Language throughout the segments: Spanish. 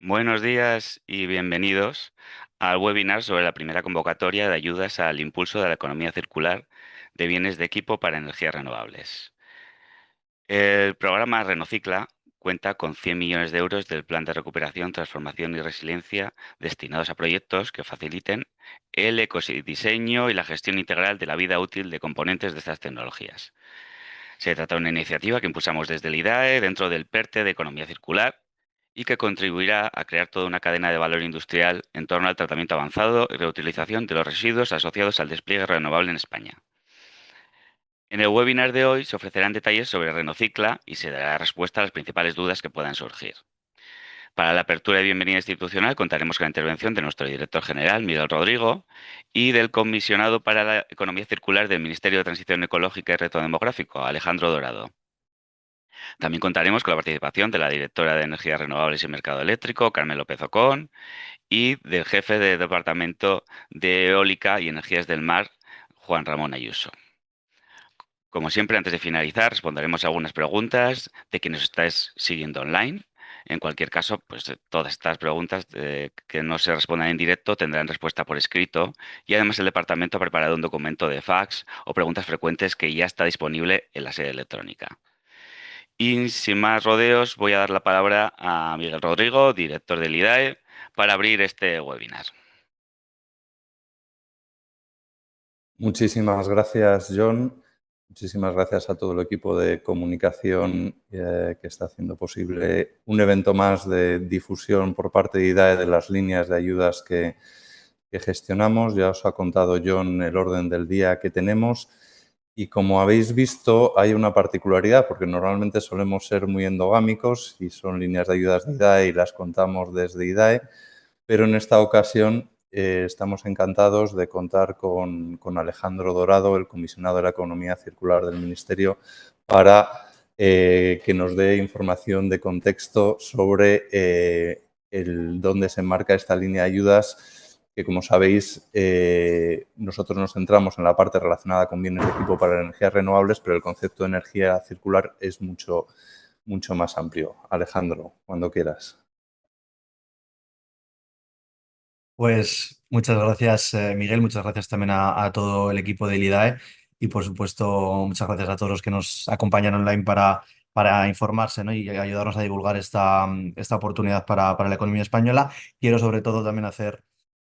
Buenos días y bienvenidos al webinar sobre la primera convocatoria de ayudas al impulso de la economía circular de bienes de equipo para energías renovables. El programa Renocicla cuenta con 100 millones de euros del Plan de Recuperación, Transformación y Resiliencia destinados a proyectos que faciliten el ecodiseño y la gestión integral de la vida útil de componentes de estas tecnologías. Se trata de una iniciativa que impulsamos desde el IDAE dentro del PERTE de Economía Circular y que contribuirá a crear toda una cadena de valor industrial en torno al tratamiento avanzado y reutilización de los residuos asociados al despliegue renovable en España. En el webinar de hoy se ofrecerán detalles sobre Renocicla y se dará respuesta a las principales dudas que puedan surgir. Para la apertura de bienvenida institucional contaremos con la intervención de nuestro director general, Miguel Rodrigo, y del comisionado para la economía circular del Ministerio de Transición Ecológica y Reto Demográfico, Alejandro Dorado. También contaremos con la participación de la directora de Energías Renovables y Mercado Eléctrico, Carmen López Ocón, y del jefe de Departamento de Eólica y Energías del Mar, Juan Ramón Ayuso. Como siempre, antes de finalizar, responderemos algunas preguntas de quienes estáis siguiendo online. En cualquier caso, pues todas estas preguntas que no se respondan en directo tendrán respuesta por escrito y además el departamento ha preparado un documento de fax o preguntas frecuentes que ya está disponible en la sede electrónica. Y sin más rodeos, voy a dar la palabra a Miguel Rodrigo, director del IDAE, para abrir este webinar. Muchísimas gracias, John. Muchísimas gracias a todo el equipo de comunicación que está haciendo posible un evento más de difusión por parte de IDAE de las líneas de ayudas que gestionamos. Ya os ha contado John el orden del día que tenemos. Y como habéis visto, hay una particularidad, porque normalmente solemos ser muy endogámicos y son líneas de ayudas de IDAE y las contamos desde IDAE, pero en esta ocasión estamos encantados de contar con Alejandro Dorado, el comisionado de la Economía Circular del Ministerio, para que nos dé información de contexto sobre dónde se enmarca esta línea de ayudas, que como sabéis nosotros nos centramos en la parte relacionada con bienes de equipo para energías renovables, pero el concepto de energía circular es mucho más amplio. Alejandro, cuando quieras. Pues muchas gracias, Miguel. Muchas gracias también a todo el equipo del IDAE y, por supuesto, muchas gracias a todos los que nos acompañan online para informarse, ¿no? Y ayudarnos a divulgar esta oportunidad para la economía española. Quiero, sobre todo, también hacer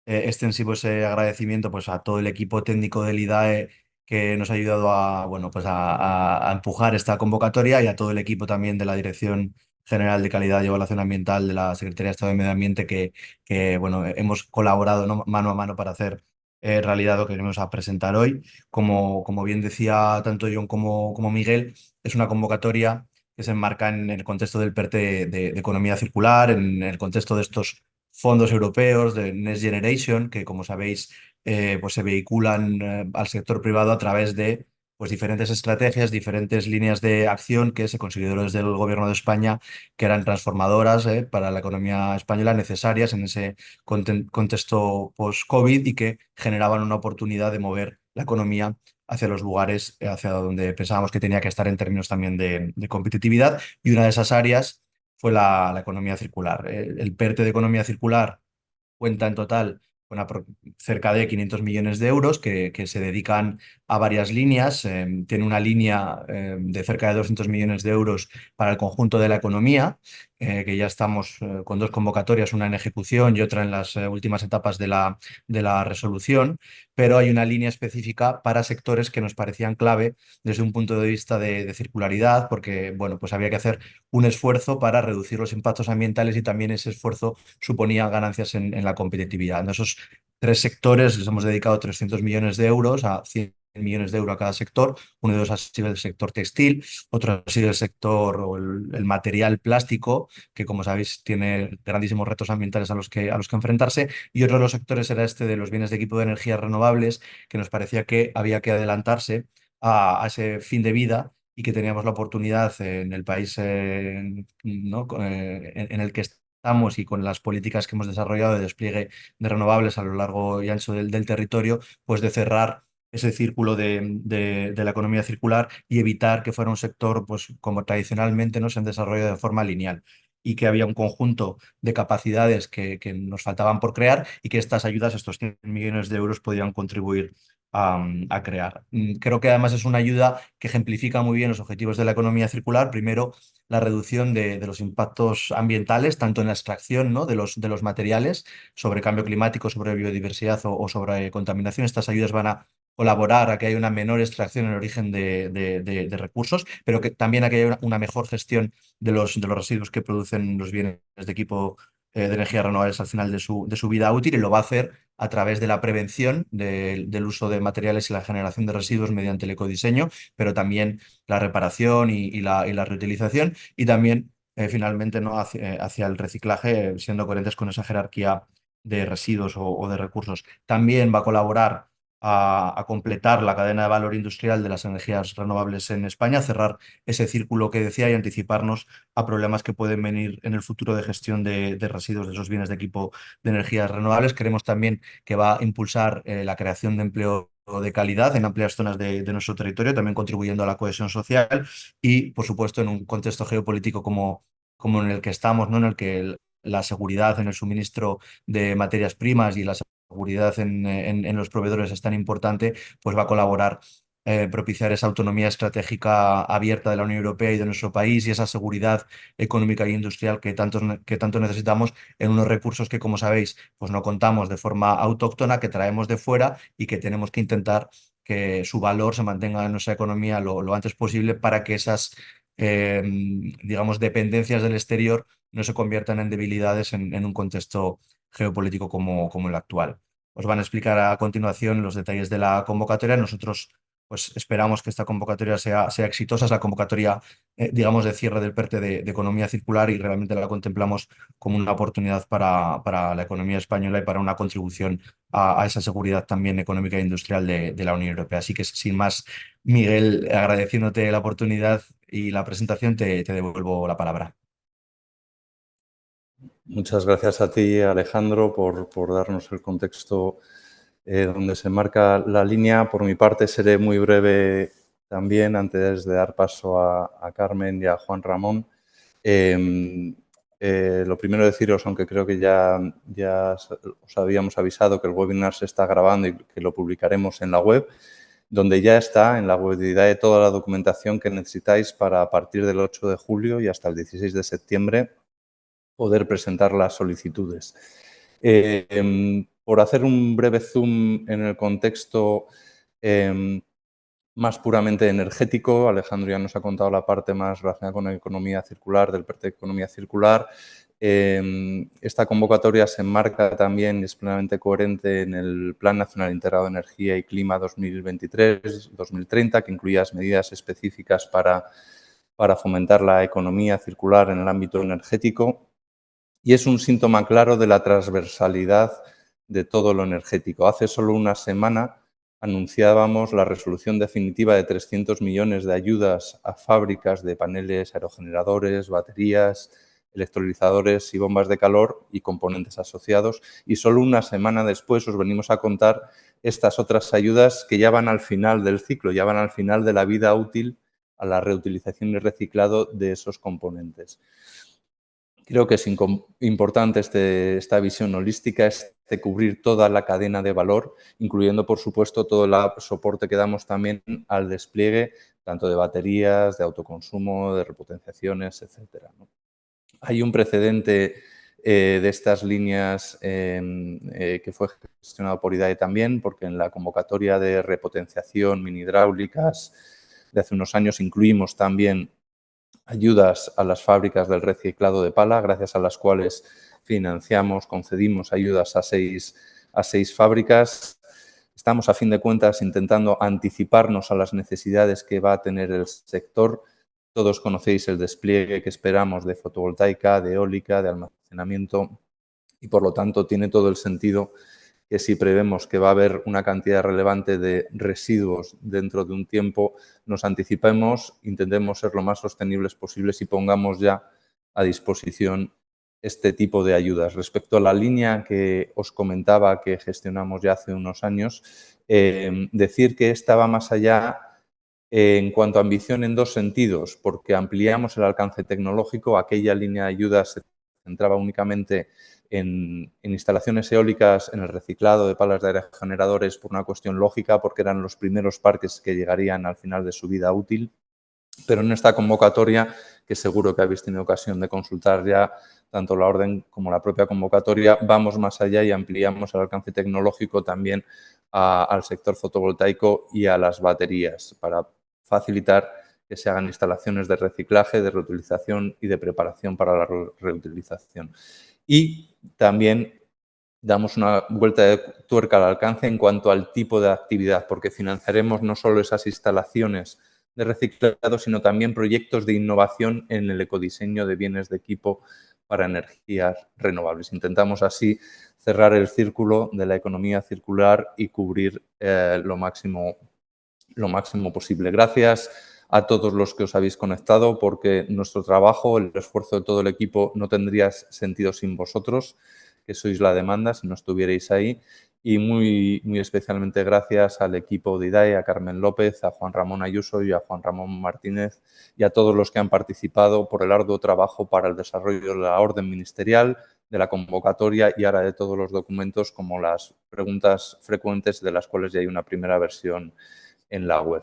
extensivo ese agradecimiento pues, a todo el equipo técnico del IDAE que nos ha ayudado bueno, pues a empujar esta convocatoria y a todo el equipo también de la Dirección General de Calidad y Evaluación Ambiental de la Secretaría de Estado de Medio Ambiente que bueno, hemos colaborado, ¿no? Mano a mano para hacer realidad lo que venimos a presentar hoy. Como bien decía tanto John como Miguel, es una convocatoria que se enmarca en el contexto del PERTE de economía circular, en el contexto de estos fondos europeos de Next Generation, que como sabéis, pues se vehiculan al sector privado a través de pues, diferentes estrategias, diferentes líneas de acción que se consideraron desde el Gobierno de España que eran transformadoras para la economía española, necesarias en ese contexto post-COVID y que generaban una oportunidad de mover la economía hacia los lugares hacia donde pensábamos que tenía que estar en términos también de competitividad. Y una de esas áreas fue la economía circular. El PERTE de economía circular cuenta en total con cerca de 500 millones de euros que se dedican a varias líneas. Tiene una línea de cerca de 200 millones de euros para el conjunto de la economía, que ya estamos con dos convocatorias, una en ejecución y otra en las últimas etapas de la resolución, pero hay una línea específica para sectores que nos parecían clave desde un punto de vista de circularidad, porque bueno, pues había que hacer un esfuerzo para reducir los impactos ambientales y también ese esfuerzo suponía ganancias en la competitividad. En esos tres sectores les hemos dedicado 300 millones de euros a 100 millones de euros a cada sector. Uno de ellos ha sido el sector textil, otro ha sido el sector o el material plástico, que como sabéis tiene grandísimos retos ambientales a los que enfrentarse, y otro de los sectores era este de los bienes de equipo de energías renovables, que nos parecía que había que adelantarse a ese fin de vida y que teníamos la oportunidad en el país ¿no? En el que estamos y con las políticas que hemos desarrollado de despliegue de renovables a lo largo y ancho del territorio, pues de cerrar ese círculo de la economía circular y evitar que fuera un sector, pues como tradicionalmente no se han desarrollado de forma lineal. y que había un conjunto de capacidades que nos faltaban por crear y que estas ayudas, estos 100 millones de euros, podían contribuir a crear. Creo que además es una ayuda que ejemplifica muy bien los objetivos de la economía circular. Primero, la reducción de los impactos ambientales, tanto en la extracción, ¿no?, de los materiales, sobre cambio climático, sobre biodiversidad o sobre contaminación. Estas ayudas van a colaborar a que haya una menor extracción en el origen de recursos, pero que también a que haya una mejor gestión de los residuos que producen los bienes de equipo de energías renovables al final de su vida útil, y lo va a hacer a través de la prevención del uso de materiales y la generación de residuos mediante el ecodiseño, pero también la reparación y la reutilización, y también finalmente, ¿no?, hacia el reciclaje, siendo coherentes con esa jerarquía de residuos o de recursos. También va a colaborar a completar la cadena de valor industrial de las energías renovables en España, cerrar ese círculo que decía y anticiparnos a problemas que pueden venir en el futuro de gestión de residuos de esos bienes de equipo de energías renovables. Queremos también que va a impulsar la creación de empleo de calidad en amplias zonas de nuestro territorio, también contribuyendo a la cohesión social y, por supuesto, en un contexto geopolítico como en el que estamos, ¿no?, en el que la seguridad en el suministro de materias primas y la seguridad en los proveedores es tan importante, pues va a colaborar propiciar esa autonomía estratégica abierta de la Unión Europea y de nuestro país, y esa seguridad económica e industrial que tanto necesitamos en unos recursos que, como sabéis, pues no contamos de forma autóctona, que traemos de fuera y que tenemos que intentar que su valor se mantenga en nuestra economía lo antes posible, para que esas, digamos, dependencias del exterior no se conviertan en debilidades en un contexto geopolítico como el actual. Os van a explicar a continuación los detalles de la convocatoria. Nosotros pues esperamos que esta convocatoria sea exitosa. Es la convocatoria, digamos, de cierre del PERTE de economía circular, y realmente la contemplamos como una oportunidad para la economía española y para una contribución a esa seguridad también económica e industrial de la Unión Europea. Así que, sin más, Miguel, agradeciéndote la oportunidad y la presentación, te devuelvo la palabra. Muchas gracias a ti, Alejandro, por darnos el contexto donde se marca la línea. Por mi parte, seré muy breve también, antes de dar paso a Carmen y a Juan Ramón. Lo primero, deciros, aunque creo que ya os habíamos avisado, que el webinar se está grabando y que lo publicaremos en la web, donde ya está en la web de IDAE toda la documentación que necesitáis para, a partir del 8 de julio y hasta el 16 de septiembre, poder presentar las solicitudes. Por hacer un breve zoom en el contexto más puramente energético, Alejandro ya nos ha contado la parte más relacionada con la economía circular, del PERTE de economía circular. Esta convocatoria se enmarca también y es plenamente coherente en el Plan Nacional Integrado de Energía y Clima 2023-2030, que incluye las medidas específicas para fomentar la economía circular en el ámbito energético. Y es un síntoma claro de la transversalidad de todo lo energético. Hace solo una semana anunciábamos la resolución definitiva de 300 millones de ayudas a fábricas de paneles, aerogeneradores, baterías, electrolizadores y bombas de calor y componentes asociados. Y solo una semana después os venimos a contar estas otras ayudas que ya van al final del ciclo, ya van al final de la vida útil a la reutilización y reciclado de esos componentes. Creo que es importante esta visión holística, de cubrir toda la cadena de valor, incluyendo, por supuesto, todo el soporte que damos también al despliegue, tanto de baterías, de autoconsumo, de repotenciaciones, etcétera, ¿no? Hay un precedente de estas líneas que fue gestionado por IDAE también, porque en la convocatoria de repotenciación mini hidráulicas de hace unos años incluimos también ayudas a las fábricas del reciclado de pala, gracias a las cuales concedimos ayudas a seis fábricas. Estamos, a fin de cuentas, intentando anticiparnos a las necesidades que va a tener el sector. Todos conocéis el despliegue que esperamos de fotovoltaica, de eólica, de almacenamiento, y, por lo tanto, tiene todo el sentido que, si prevemos que va a haber una cantidad relevante de residuos dentro de un tiempo, nos anticipemos, intentemos ser lo más sostenibles posibles y pongamos ya a disposición este tipo de ayudas. Respecto a la línea que os comentaba que gestionamos ya hace unos años, decir que esta va más allá En cuanto a ambición, en dos sentidos, porque ampliamos el alcance tecnológico. Aquella línea de ayudas se centraba únicamente en instalaciones eólicas, en el reciclado de palas de aerogeneradores por una cuestión lógica, porque eran los primeros parques que llegarían al final de su vida útil. Pero en esta convocatoria, que seguro que habéis tenido ocasión de consultar ya, tanto la orden como la propia convocatoria, vamos más allá y ampliamos el alcance tecnológico también al sector fotovoltaico y a las baterías para facilitar que se hagan instalaciones de reciclaje, de reutilización y de preparación para la reutilización. Y también damos una vuelta de tuerca al alcance en cuanto al tipo de actividad, porque financiaremos no solo esas instalaciones de reciclado, sino también proyectos de innovación en el ecodiseño de bienes de equipo para energías renovables. Intentamos así cerrar el círculo de la economía circular y cubrir lo máximo posible. Gracias a todos los que os habéis conectado, porque nuestro trabajo, el esfuerzo de todo el equipo no tendría sentido sin vosotros, que sois la demanda si no estuvierais ahí. Y muy, muy especialmente gracias al equipo de IDAE, a Carmen López, a Juan Ramón Ayuso y a Juan Ramón Martínez y a todos los que han participado por el arduo trabajo para el desarrollo de la orden ministerial, de la convocatoria y ahora de todos los documentos, como las preguntas frecuentes, de las cuales ya hay una primera versión en la web.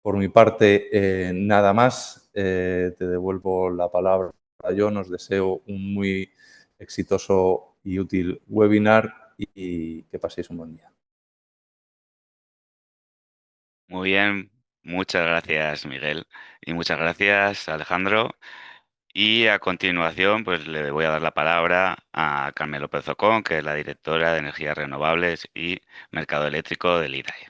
Por mi parte, nada más. Te devuelvo la palabra. Yo os deseo un muy exitoso y útil webinar y que paséis un buen día. Muy bien, muchas gracias, Miguel, y muchas gracias, Alejandro. Y a continuación, pues le voy a dar la palabra a Carmen López Ocón, que es la directora de Energías Renovables y Mercado Eléctrico del IDAE.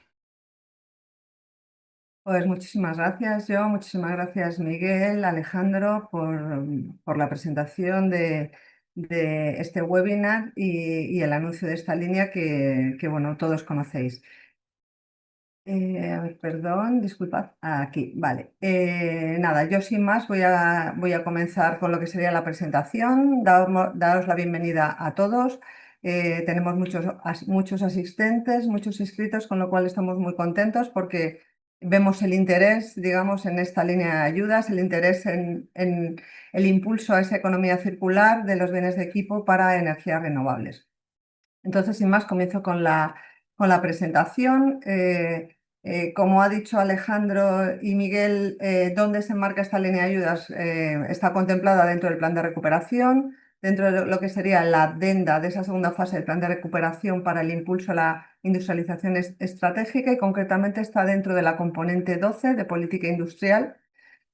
Pues muchísimas gracias, muchísimas gracias, Miguel, Alejandro, por la presentación de este webinar y el anuncio de esta línea que, bueno, todos conocéis. A ver, perdón, disculpad. Aquí, vale. Nada, yo sin más voy a comenzar con lo que sería la presentación. Daos la bienvenida a todos. Tenemos muchos asistentes, muchos inscritos, con lo cual estamos muy contentos porque vemos el interés, digamos, en esta línea de ayudas, el interés en el impulso a esa economía circular de los bienes de equipo para energías renovables. Entonces, sin más, comienzo con la presentación. Como ha dicho Alejandro y Miguel, ¿dónde se enmarca esta línea de ayudas? Está contemplada dentro del plan de recuperación, dentro de lo que sería la adenda de esa segunda fase del plan de recuperación para el impulso a la industrialización estratégica, y concretamente está dentro de la componente 12 de política industrial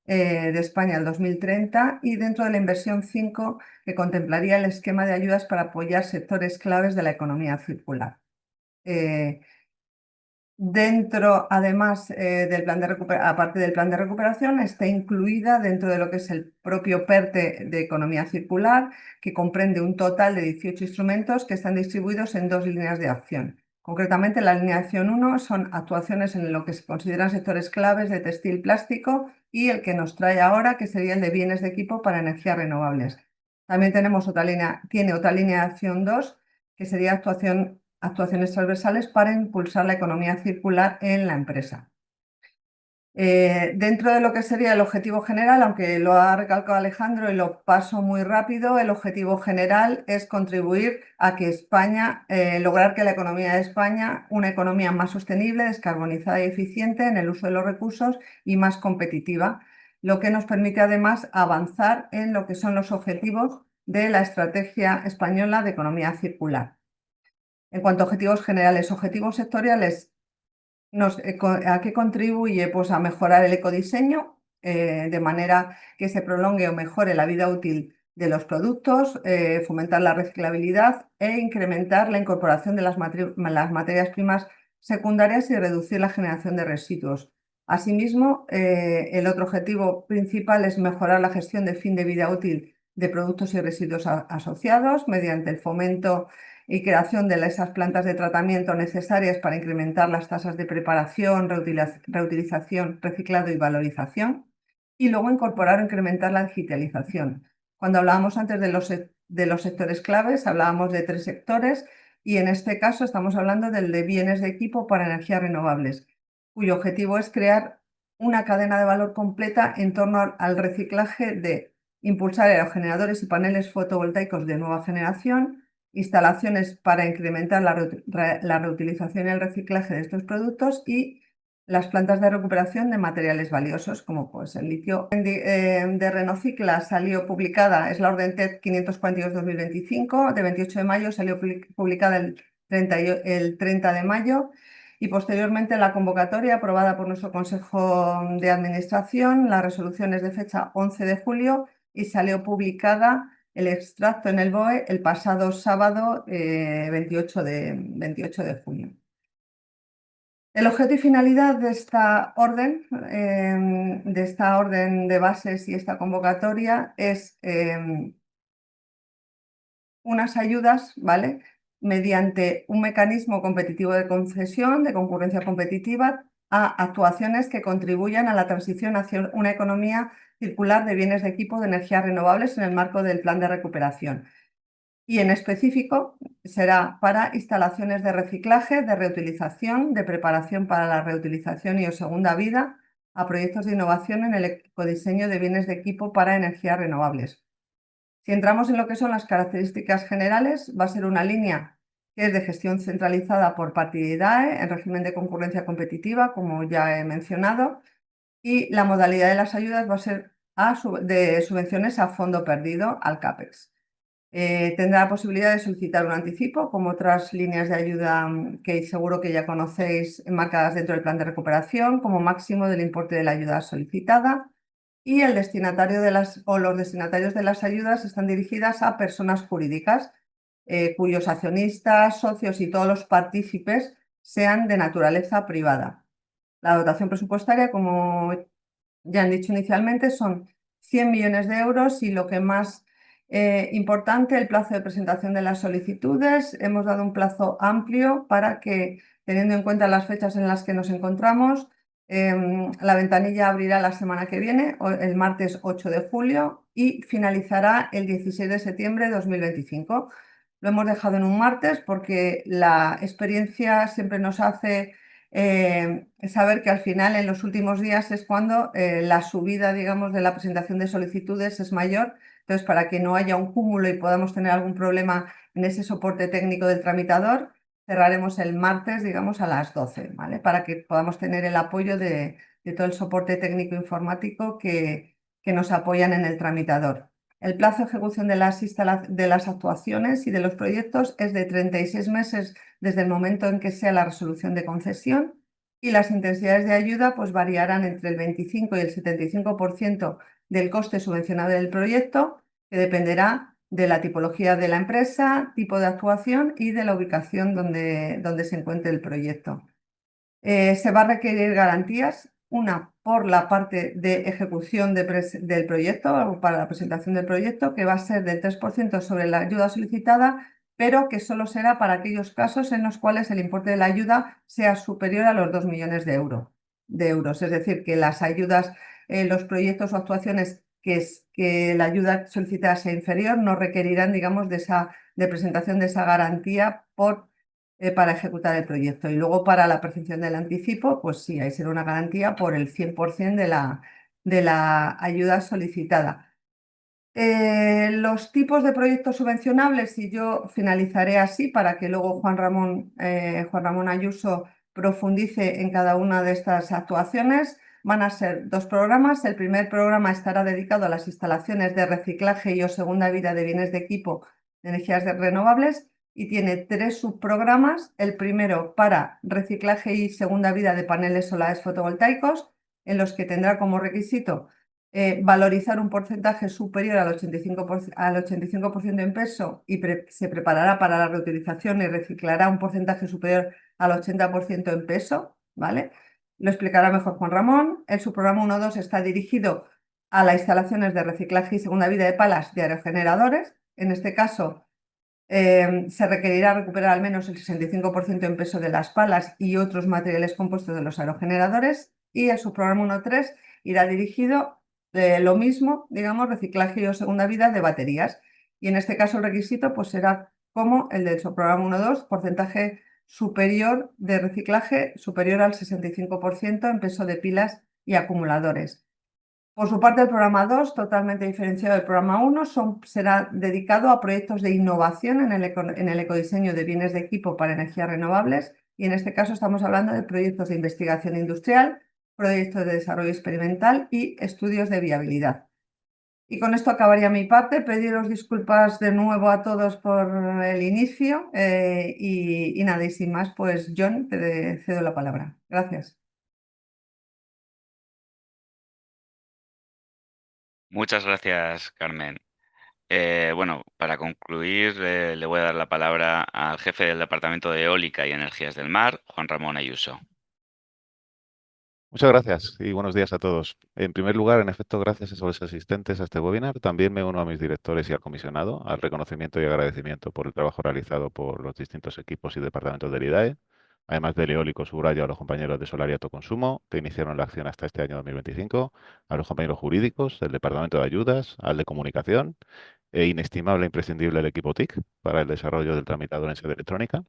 de España al 2030, y dentro de la inversión 5, que contemplaría el esquema de ayudas para apoyar sectores claves de la economía circular. Dentro, además del plan de aparte del plan de recuperación, está incluida dentro de lo que es el propio PERTE de economía circular, que comprende un total de 18 instrumentos que están distribuidos en dos líneas de acción. Concretamente, la línea de acción 1 son actuaciones en lo que se consideran sectores claves de textil plástico, y el que nos trae ahora, que sería el de bienes de equipo para energías renovables. También tenemos otra línea de acción 2, que sería actuaciones transversales para impulsar la economía circular en la empresa. Dentro de lo que sería el objetivo general, aunque lo ha recalcado Alejandro y lo paso muy rápido, el objetivo general es contribuir a que España, lograr que la economía de España, una economía más sostenible, descarbonizada y eficiente en el uso de los recursos y más competitiva, lo que nos permite además avanzar en lo que son los objetivos de la Estrategia Española de Economía Circular. En cuanto a objetivos generales, objetivos sectoriales, ¿a qué contribuye? Pues a mejorar el ecodiseño, de manera que se prolongue o mejore la vida útil de los productos, fomentar la reciclabilidad e incrementar la incorporación de las materias primas secundarias y reducir la generación de residuos. Asimismo, el otro objetivo principal es mejorar la gestión de fin de vida útil de productos y residuos asociados mediante el fomento y creación de esas plantas de tratamiento necesarias para incrementar las tasas de preparación, reutilización, reciclado y valorización, y luego incorporar o incrementar la digitalización. Cuando hablábamos antes de los sectores claves, hablábamos de 3 sectores, y en este caso estamos hablando del de bienes de equipo para energías renovables, cuyo objetivo es crear una cadena de valor completa en torno al reciclaje de impulsar aerogeneradores y paneles fotovoltaicos de nueva generación, instalaciones para incrementar la reutilización y el reciclaje de estos productos y las plantas de recuperación de materiales valiosos, como pues, el litio. De Renocicla salió publicada, es la orden TED 542-2025, de 28 de mayo salió publicada el 30 de mayo. Y posteriormente la convocatoria aprobada por nuestro Consejo de Administración, la resolución es de fecha 11 de julio y salió publicada el extracto en el BOE el pasado sábado 28 de junio. El objeto y finalidad de esta orden de bases y esta convocatoria es unas ayudas, ¿vale?, mediante un mecanismo competitivo de concesión, de concurrencia competitiva, a actuaciones que contribuyan a la transición hacia una economía circular de bienes de equipo de energías renovables en el marco del plan de recuperación. Y en específico será para instalaciones de reciclaje, de reutilización, de preparación para la reutilización y o segunda vida, a proyectos de innovación en el ecodiseño de bienes de equipo para energías renovables. Si entramos en lo que son las características generales, va a ser una línea que es de gestión centralizada por parte de IDAE en régimen de concurrencia competitiva, como ya he mencionado, y la modalidad de las ayudas va a ser de subvenciones a fondo perdido, al CAPEX. Tendrá la posibilidad de solicitar un anticipo, como otras líneas de ayuda que seguro que ya conocéis, enmarcadas dentro del plan de recuperación, como máximo del importe de la ayuda solicitada. Y el destinatario los destinatarios de las ayudas están dirigidas a personas jurídicas cuyos accionistas, socios y todos los partícipes sean de naturaleza privada. La dotación presupuestaria, como ya han dicho inicialmente, son 100 millones de euros y lo que más importante, el plazo de presentación de las solicitudes. Hemos dado un plazo amplio para que, teniendo en cuenta las fechas en las que nos encontramos, la ventanilla abrirá la semana que viene, el martes 8 de julio, y finalizará el 16 de septiembre de 2025. Lo hemos dejado en un martes porque la experiencia siempre nos hace saber que al final, en los últimos días, es cuando la subida, digamos, de la presentación de solicitudes es mayor. Entonces, para que no haya un cúmulo y podamos tener algún problema en ese soporte técnico del tramitador, cerraremos el martes, digamos, a las 12, ¿vale?, para que podamos tener el apoyo de todo el soporte técnico informático que nos apoyan en el tramitador. El plazo de ejecución de las actuaciones y de los proyectos es de 36 meses desde el momento en que sea la resolución de concesión, y las intensidades de ayuda pues variarán entre el 25 y el 75% del coste subvencionado del proyecto, que dependerá de la tipología de la empresa, tipo de actuación y de la ubicación donde se encuentre el proyecto. Se va a requerir garantías, una por la parte de ejecución del proyecto, o para la presentación del proyecto, que va a ser del 3% sobre la ayuda solicitada, pero que solo será para aquellos casos en los cuales el importe de la ayuda sea superior a los 2 millones de euros. Es decir, que las ayudas, los proyectos o actuaciones que la ayuda solicitada sea inferior no requerirán, digamos, de presentación de esa garantía para ejecutar el proyecto. Y luego, para la percepción del anticipo, pues sí, ahí será una garantía por el 100% de la ayuda solicitada. Los tipos de proyectos subvencionables, y yo finalizaré así para que luego Juan Ramón Ayuso profundice en cada una de estas actuaciones, van a ser 2 programas. El primer programa estará dedicado a las instalaciones de reciclaje y o segunda vida de bienes de equipo de energías renovables y tiene 3 subprogramas. El primero para reciclaje y segunda vida de paneles solares fotovoltaicos, en los que tendrá como requisito valorizar un porcentaje superior al 85% en peso y se preparará para la reutilización y reciclará un porcentaje superior al 80% en peso, ¿vale? Lo explicará mejor Juan Ramón. El subprograma 1.2 está dirigido a las instalaciones de reciclaje y segunda vida de palas de aerogeneradores. En este caso, se requerirá recuperar al menos el 65% en peso de las palas y otros materiales compuestos de los aerogeneradores. Y el subprograma 1.3 irá dirigido lo mismo, digamos, reciclaje o segunda vida de baterías. Y en este caso el requisito pues será como el del subprograma 1.2, porcentaje superior de reciclaje superior al 65% en peso de pilas y acumuladores. Por su parte, el programa 2, totalmente diferenciado del programa 1, será dedicado a proyectos de innovación en el ecodiseño de bienes de equipo para energías renovables, y en este caso estamos hablando de proyectos de investigación industrial, proyectos de desarrollo experimental y estudios de viabilidad. Y con esto acabaría mi parte. Pediros disculpas de nuevo a todos por el inicio y nada, y sin más, pues John, te cedo la palabra. Gracias. Muchas gracias, Carmen. Bueno, para concluir, le voy a dar la palabra al jefe del Departamento de Eólica y Energías del Mar, Juan Ramón Ayuso. Muchas gracias y buenos días a todos. En primer lugar, en efecto, gracias a los asistentes a este webinar. También me uno a mis directores y al comisionado al reconocimiento y agradecimiento por el trabajo realizado por los distintos equipos y departamentos del IDAE, además del eólico subrayo a los compañeros de Solar y Autoconsumo, que iniciaron la acción hasta este año 2025, a los compañeros jurídicos, del Departamento de Ayudas, al de Comunicación, e inestimable e imprescindible el equipo TIC para el desarrollo del tramitador en sede electrónica,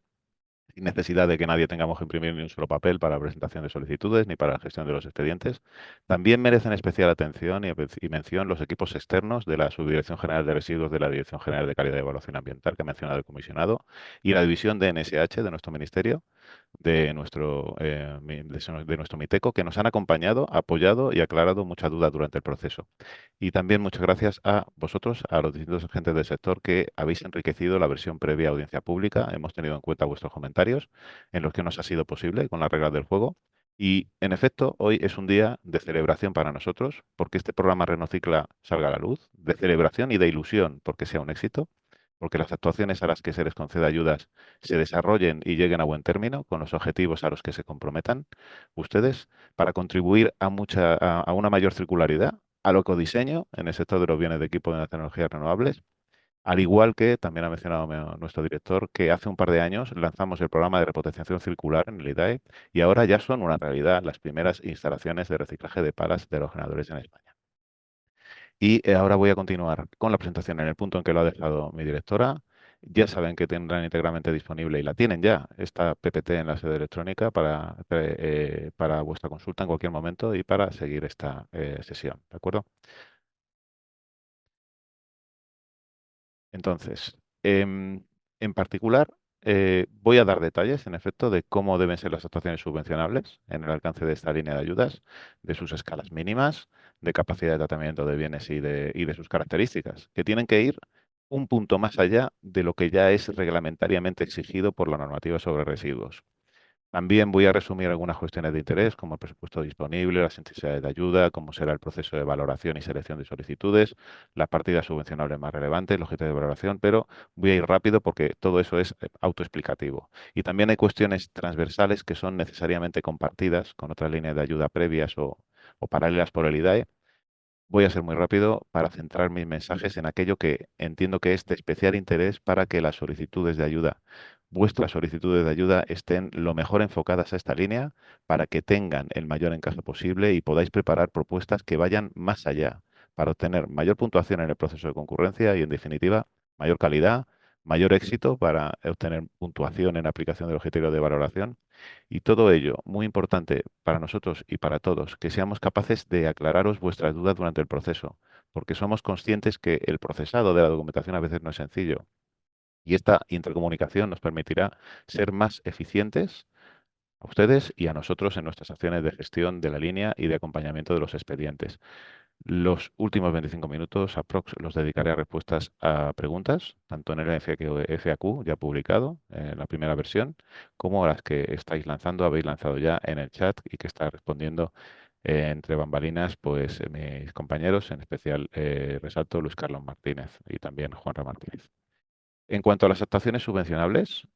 sin necesidad de que nadie tengamos que imprimir ni un solo papel para la presentación de solicitudes ni para la gestión de los expedientes. También merecen especial atención y mención los equipos externos de la Subdirección General de Residuos de la Dirección General de Calidad y Evaluación Ambiental, que ha mencionado el comisionado, y la división de NSH de nuestro ministerio, de nuestro MITECO, que nos han acompañado, apoyado y aclarado muchas dudas durante el proceso. Y también muchas gracias a vosotros, a los distintos agentes del sector que habéis enriquecido la versión previa a audiencia pública. Hemos tenido en cuenta vuestros comentarios en los que nos ha sido posible con las reglas del juego. Y, en efecto, hoy es un día de celebración para nosotros, porque este programa Renocicla salga a la luz, de celebración y de ilusión porque sea un éxito, porque las actuaciones a las que se les conceda ayudas se desarrollen y lleguen a buen término con los objetivos a los que se comprometan ustedes para contribuir a una mayor circularidad, al ecodiseño en el sector de los bienes de equipo de las energías renovables, al igual que también ha mencionado nuestro director, que hace un par de años lanzamos el programa de repotenciación circular en el IDAE y ahora ya son una realidad las primeras instalaciones de reciclaje de palas de los generadores en España. Y ahora voy a continuar con la presentación en el punto en que lo ha dejado mi directora. Ya saben que tendrán íntegramente disponible, y la tienen ya, esta PPT en la sede electrónica para vuestra consulta en cualquier momento y para seguir esta sesión. ¿De acuerdo? Entonces, en particular, voy a dar detalles, en efecto, de cómo deben ser las actuaciones subvencionables en el alcance de esta línea de ayudas, de sus escalas mínimas, de capacidad de tratamiento de bienes y de sus características, que tienen que ir un punto más allá de lo que ya es reglamentariamente exigido por la normativa sobre residuos. También voy a resumir algunas cuestiones de interés, como el presupuesto disponible, las necesidades de ayuda, cómo será el proceso de valoración y selección de solicitudes, las partidas subvencionables más relevantes, los objetos de valoración, pero voy a ir rápido porque todo eso es autoexplicativo. Y también hay cuestiones transversales que son necesariamente compartidas con otras líneas de ayuda previas o paralelas por el IDAE. Voy a ser muy rápido para centrar mis mensajes en aquello que entiendo que es de especial interés para que las solicitudes de ayuda, vuestras solicitudes de ayuda, estén lo mejor enfocadas a esta línea para que tengan el mayor encaje posible y podáis preparar propuestas que vayan más allá para obtener mayor puntuación en el proceso de concurrencia y, en definitiva, mayor calidad, mayor éxito para obtener puntuación en aplicación del objetivo de valoración. Y todo ello, muy importante para nosotros y para todos, que seamos capaces de aclararos vuestras dudas durante el proceso, porque somos conscientes que el procesado de la documentación a veces no es sencillo. Y esta intercomunicación nos permitirá ser más eficientes a ustedes y a nosotros en nuestras acciones de gestión de la línea y de acompañamiento de los expedientes. Los últimos 25 minutos aprox los dedicaré a respuestas a preguntas, tanto en el FAQ ya publicado, en la primera versión, como a las que estáis lanzando, habéis lanzado ya en el chat y que está respondiendo entre bambalinas, pues mis compañeros, en especial resalto Luis Carlos Martínez y también Juanra Martínez. En cuanto a las actuaciones subvencionables,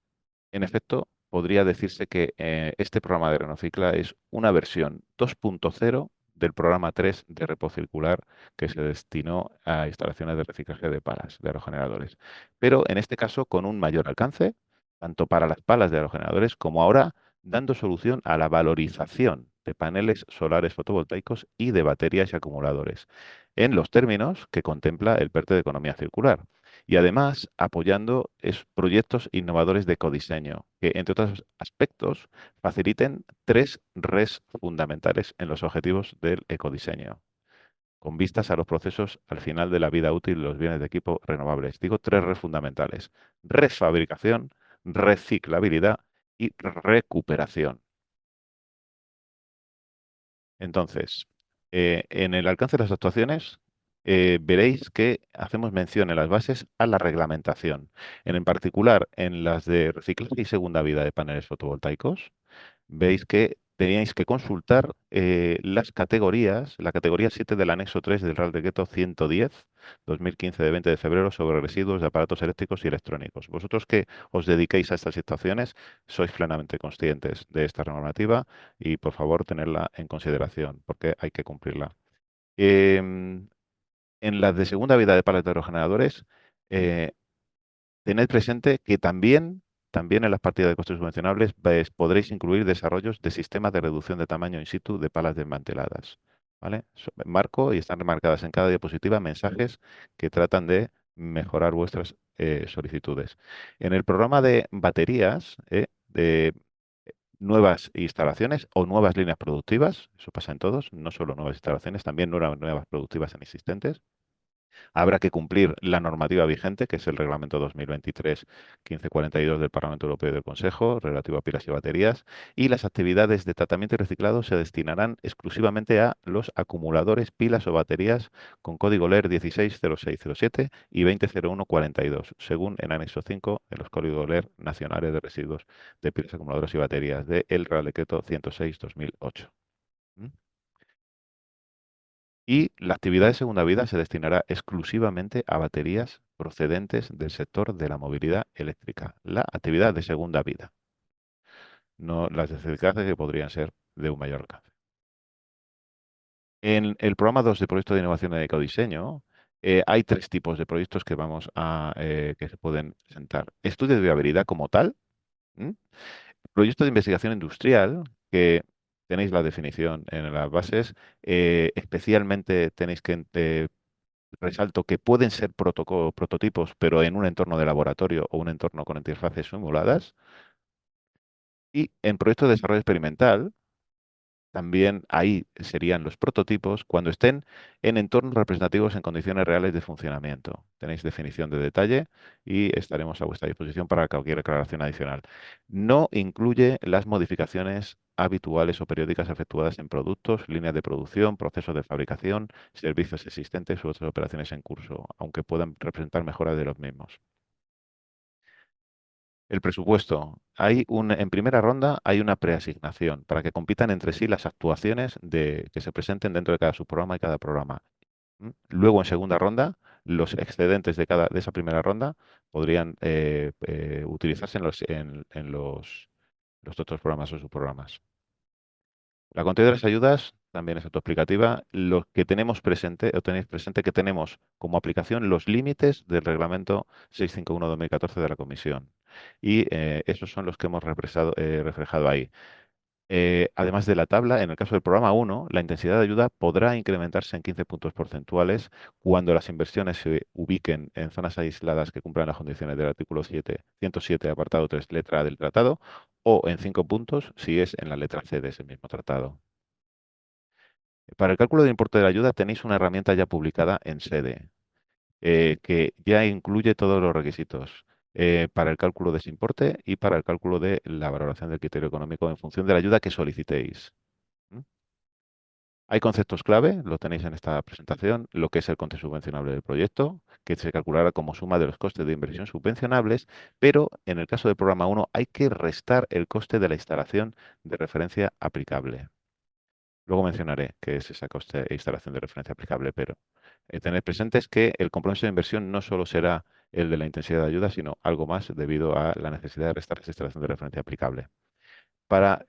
en efecto, podría decirse que este programa de Renocicla es una versión 2.0 del programa 3 de Repocircular que se destinó a instalaciones de reciclaje de palas de aerogeneradores. Pero en este caso con un mayor alcance, tanto para las palas de aerogeneradores como ahora dando solución a la valorización de paneles solares fotovoltaicos y de baterías y acumuladores, en los términos que contempla el PERTE de economía circular. Y además apoyando proyectos innovadores de ecodiseño, que entre otros aspectos faciliten tres res fundamentales en los objetivos del ecodiseño, con vistas a los procesos al final de la vida útil de los bienes de equipo renovables. Digo tres res fundamentales: resfabricación, reciclabilidad y recuperación. Entonces, en el alcance de las actuaciones, veréis que hacemos mención en las bases a la reglamentación. En particular, en las de reciclaje y segunda vida de paneles fotovoltaicos, veis que teníais que consultar las categorías, la categoría 7 del anexo 3 del Real Decreto 110/2015 de 20 de febrero sobre residuos de aparatos eléctricos y electrónicos. Vosotros que os dediquéis a estas situaciones sois plenamente conscientes de esta normativa y por favor tenerla en consideración porque hay que cumplirla. En las de segunda vida de paneles de aerogeneradores, eh, tened presente que también en las partidas de costes subvencionables podréis incluir desarrollos de sistemas de reducción de tamaño in situ de palas desmanteladas. ¿Vale? Marco y están remarcadas en cada diapositiva mensajes que tratan de mejorar vuestras solicitudes. En el programa de baterías, de nuevas instalaciones o nuevas líneas productivas, eso pasa en todos, no solo nuevas instalaciones, también nuevas productivas en existentes. Habrá que cumplir la normativa vigente, que es el Reglamento 2023-1542 del Parlamento Europeo y del Consejo, relativo a pilas y baterías, y las actividades de tratamiento y reciclado se destinarán exclusivamente a los acumuladores, pilas o baterías con código LER 160607 y 200142, según el anexo 5 de los códigos LER nacionales de residuos de pilas, acumuladores y baterías del Real Decreto 106/2008. Y la actividad de segunda vida se destinará exclusivamente a baterías procedentes del sector de la movilidad eléctrica. La actividad de segunda vida, no las de reciclaje que podrían ser de un mayor alcance. En el programa 2 de proyectos de innovación de ecodiseño, hay tres tipos de proyectos que se pueden presentar. Estudio de viabilidad como tal, ¿m? Proyecto de investigación industrial, que tenéis la definición en las bases, especialmente tenéis que resalto que pueden ser prototipos, pero en un entorno de laboratorio o un entorno con interfaces simuladas. Y en proyectos de desarrollo experimental, también ahí serían los prototipos cuando estén en entornos representativos en condiciones reales de funcionamiento. Tenéis definición de detalle y estaremos a vuestra disposición para cualquier aclaración adicional. No incluye las modificaciones habituales o periódicas efectuadas en productos, líneas de producción, procesos de fabricación, servicios existentes u otras operaciones en curso, aunque puedan representar mejoras de los mismos. El presupuesto. En primera ronda hay una preasignación para que compitan entre sí las actuaciones que se presenten dentro de cada subprograma y cada programa. Luego, en segunda ronda, los excedentes de esa primera ronda podrían utilizarse en los otros programas o subprogramas. La cuantía de las ayudas también es autoexplicativa. Lo que tenemos presente, o tenéis presente que tenemos como aplicación los límites del reglamento 651/2014 de la Comisión. Y esos son los que hemos reflejado ahí. Además de la tabla, en el caso del programa 1, la intensidad de ayuda podrá incrementarse en 15 puntos porcentuales cuando las inversiones se ubiquen en zonas aisladas que cumplan las condiciones del artículo 107, apartado 3, letra A del tratado, o en 5 puntos si es en la letra C de ese mismo tratado. Para el cálculo del importe de la ayuda tenéis una herramienta ya publicada en sede, que ya incluye todos los requisitos para el cálculo de ese importe y para el cálculo de la valoración del criterio económico en función de la ayuda que solicitéis. ¿Mm? Hay conceptos clave, lo tenéis en esta presentación, lo que es el coste subvencionable del proyecto, que se calculará como suma de los costes de inversión subvencionables, pero en el caso del programa 1 hay que restar el coste de la instalación de referencia aplicable. Luego mencionaré qué es esa coste e instalación de referencia aplicable, pero tened presentes que el compromiso de inversión no solo será el de la intensidad de ayuda, sino algo más debido a la necesidad de restar esa instalación de referencia aplicable. Para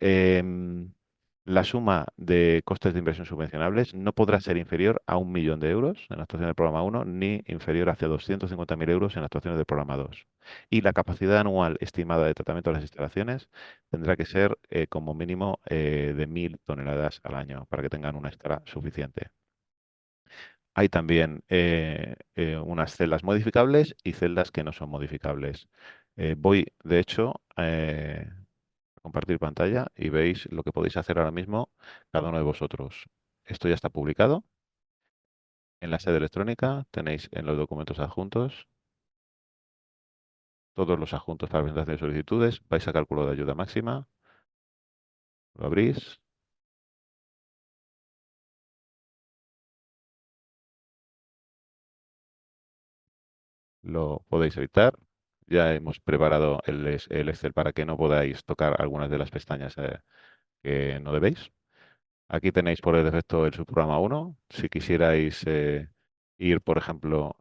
La suma de costes de inversión subvencionables no podrá ser inferior a 1 millón de euros en la actuación del programa 1 ni inferior hacia 250.000 euros en actuaciones del programa 2. Y la capacidad anual estimada de tratamiento de las instalaciones tendrá que ser como mínimo de 1.000 toneladas al año para que tengan una escala suficiente. Hay también unas celdas modificables y celdas que no son modificables. Voy, de hecho, a compartir pantalla y veis lo que podéis hacer ahora mismo cada uno de vosotros. Esto ya está publicado. En la sede electrónica tenéis en los documentos adjuntos todos los adjuntos para presentación de solicitudes. Vais a cálculo de ayuda máxima. Lo abrís. Lo podéis editar. Ya hemos preparado el Excel para que no podáis tocar algunas de las pestañas que no debéis. Aquí tenéis por defecto el subprograma 1. Si quisierais ir, por ejemplo,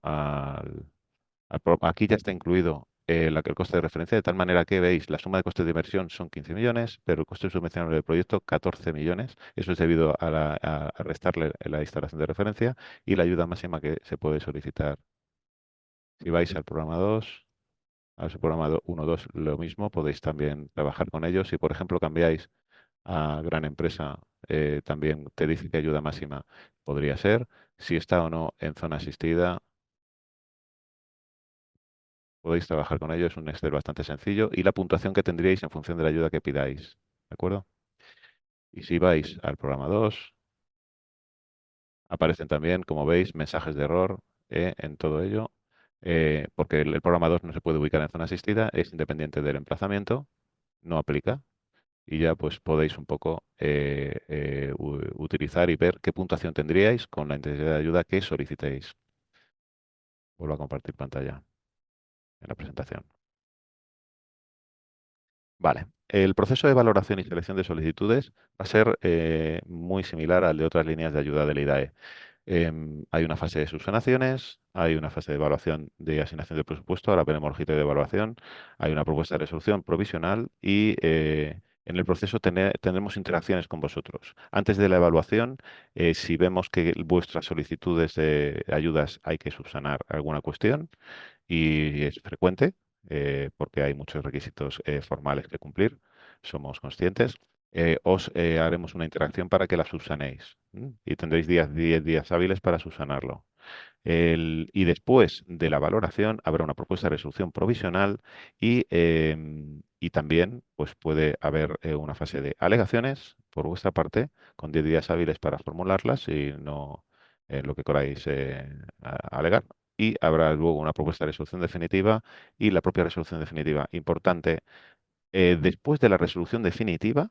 aquí ya está incluido el coste de referencia, de tal manera que veis, la suma de costes de inversión son 15 millones, pero el coste subvencionable del proyecto 14 millones. Eso es debido a restarle la instalación de referencia y la ayuda máxima que se puede solicitar. Si vais al programa 2, al subprograma 1, 2, lo mismo, podéis también trabajar con ellos. Si, por ejemplo, cambiáis a gran empresa, también te dice que ayuda máxima podría ser. Si está o no en zona asistida, podéis trabajar con ello. Es un Excel bastante sencillo y la puntuación que tendríais en función de la ayuda que pidáis. ¿De acuerdo? Y si vais al programa 2, aparecen también, como veis, mensajes de error en todo ello, porque el programa 2 no se puede ubicar en zona asistida, es independiente del emplazamiento, no aplica. Y ya pues podéis un poco utilizar y ver qué puntuación tendríais con la intensidad de ayuda que solicitéis. Vuelvo a compartir pantalla en la presentación. Vale. El proceso de valoración y selección de solicitudes va a ser muy similar al de otras líneas de ayuda del IDAE. Hay una fase de subsanaciones, hay una fase de evaluación de asignación de presupuesto, ahora veremos el de evaluación, hay una propuesta de resolución provisional y en el proceso tendremos interacciones con vosotros. Antes de la evaluación, si vemos que vuestras solicitudes de ayudas hay que subsanar alguna cuestión, y es frecuente porque hay muchos requisitos formales que cumplir, somos conscientes. Os haremos una interacción para que la subsanéis y tendréis 10 días hábiles para subsanarlo. Y después de la valoración habrá una propuesta de resolución provisional y también pues, puede haber una fase de alegaciones por vuestra parte con 10 días hábiles para formularlas y no lo que queráis alegar. Y habrá luego una propuesta de resolución definitiva y la propia resolución definitiva. Importante, después de la resolución definitiva,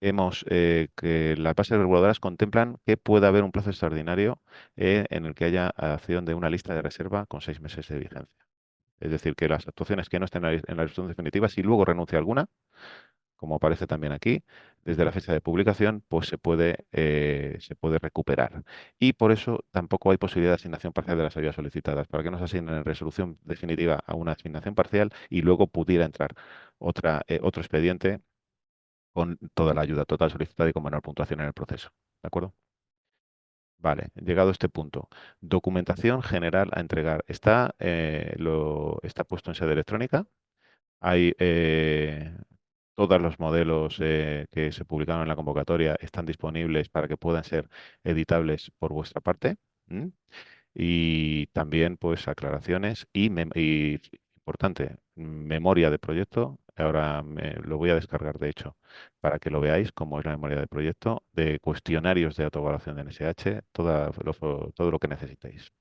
vemos que las bases reguladoras contemplan que pueda haber un plazo extraordinario en el que haya acción de una lista de reserva con 6 meses de vigencia. Es decir, que las actuaciones que no estén en la resolución definitiva, si luego renuncia alguna, como aparece también aquí, desde la fecha de publicación, pues se puede recuperar. Y por eso tampoco hay posibilidad de asignación parcial de las ayudas solicitadas, para que no se asignen en resolución definitiva a una asignación parcial y luego pudiera entrar otro expediente con toda la ayuda total solicitada y con menor puntuación en el proceso. ¿De acuerdo? Vale, llegado a este punto. Documentación general a entregar. Está puesto en sede electrónica. Hay todos los modelos que se publicaron en la convocatoria están disponibles para que puedan ser editables por vuestra parte. ¿M? Y también pues aclaraciones y importante, memoria de proyecto. Ahora lo voy a descargar de hecho para que lo veáis cómo es la memoria de proyecto, de cuestionarios de autoevaluación de NSH, todo lo que necesitéis.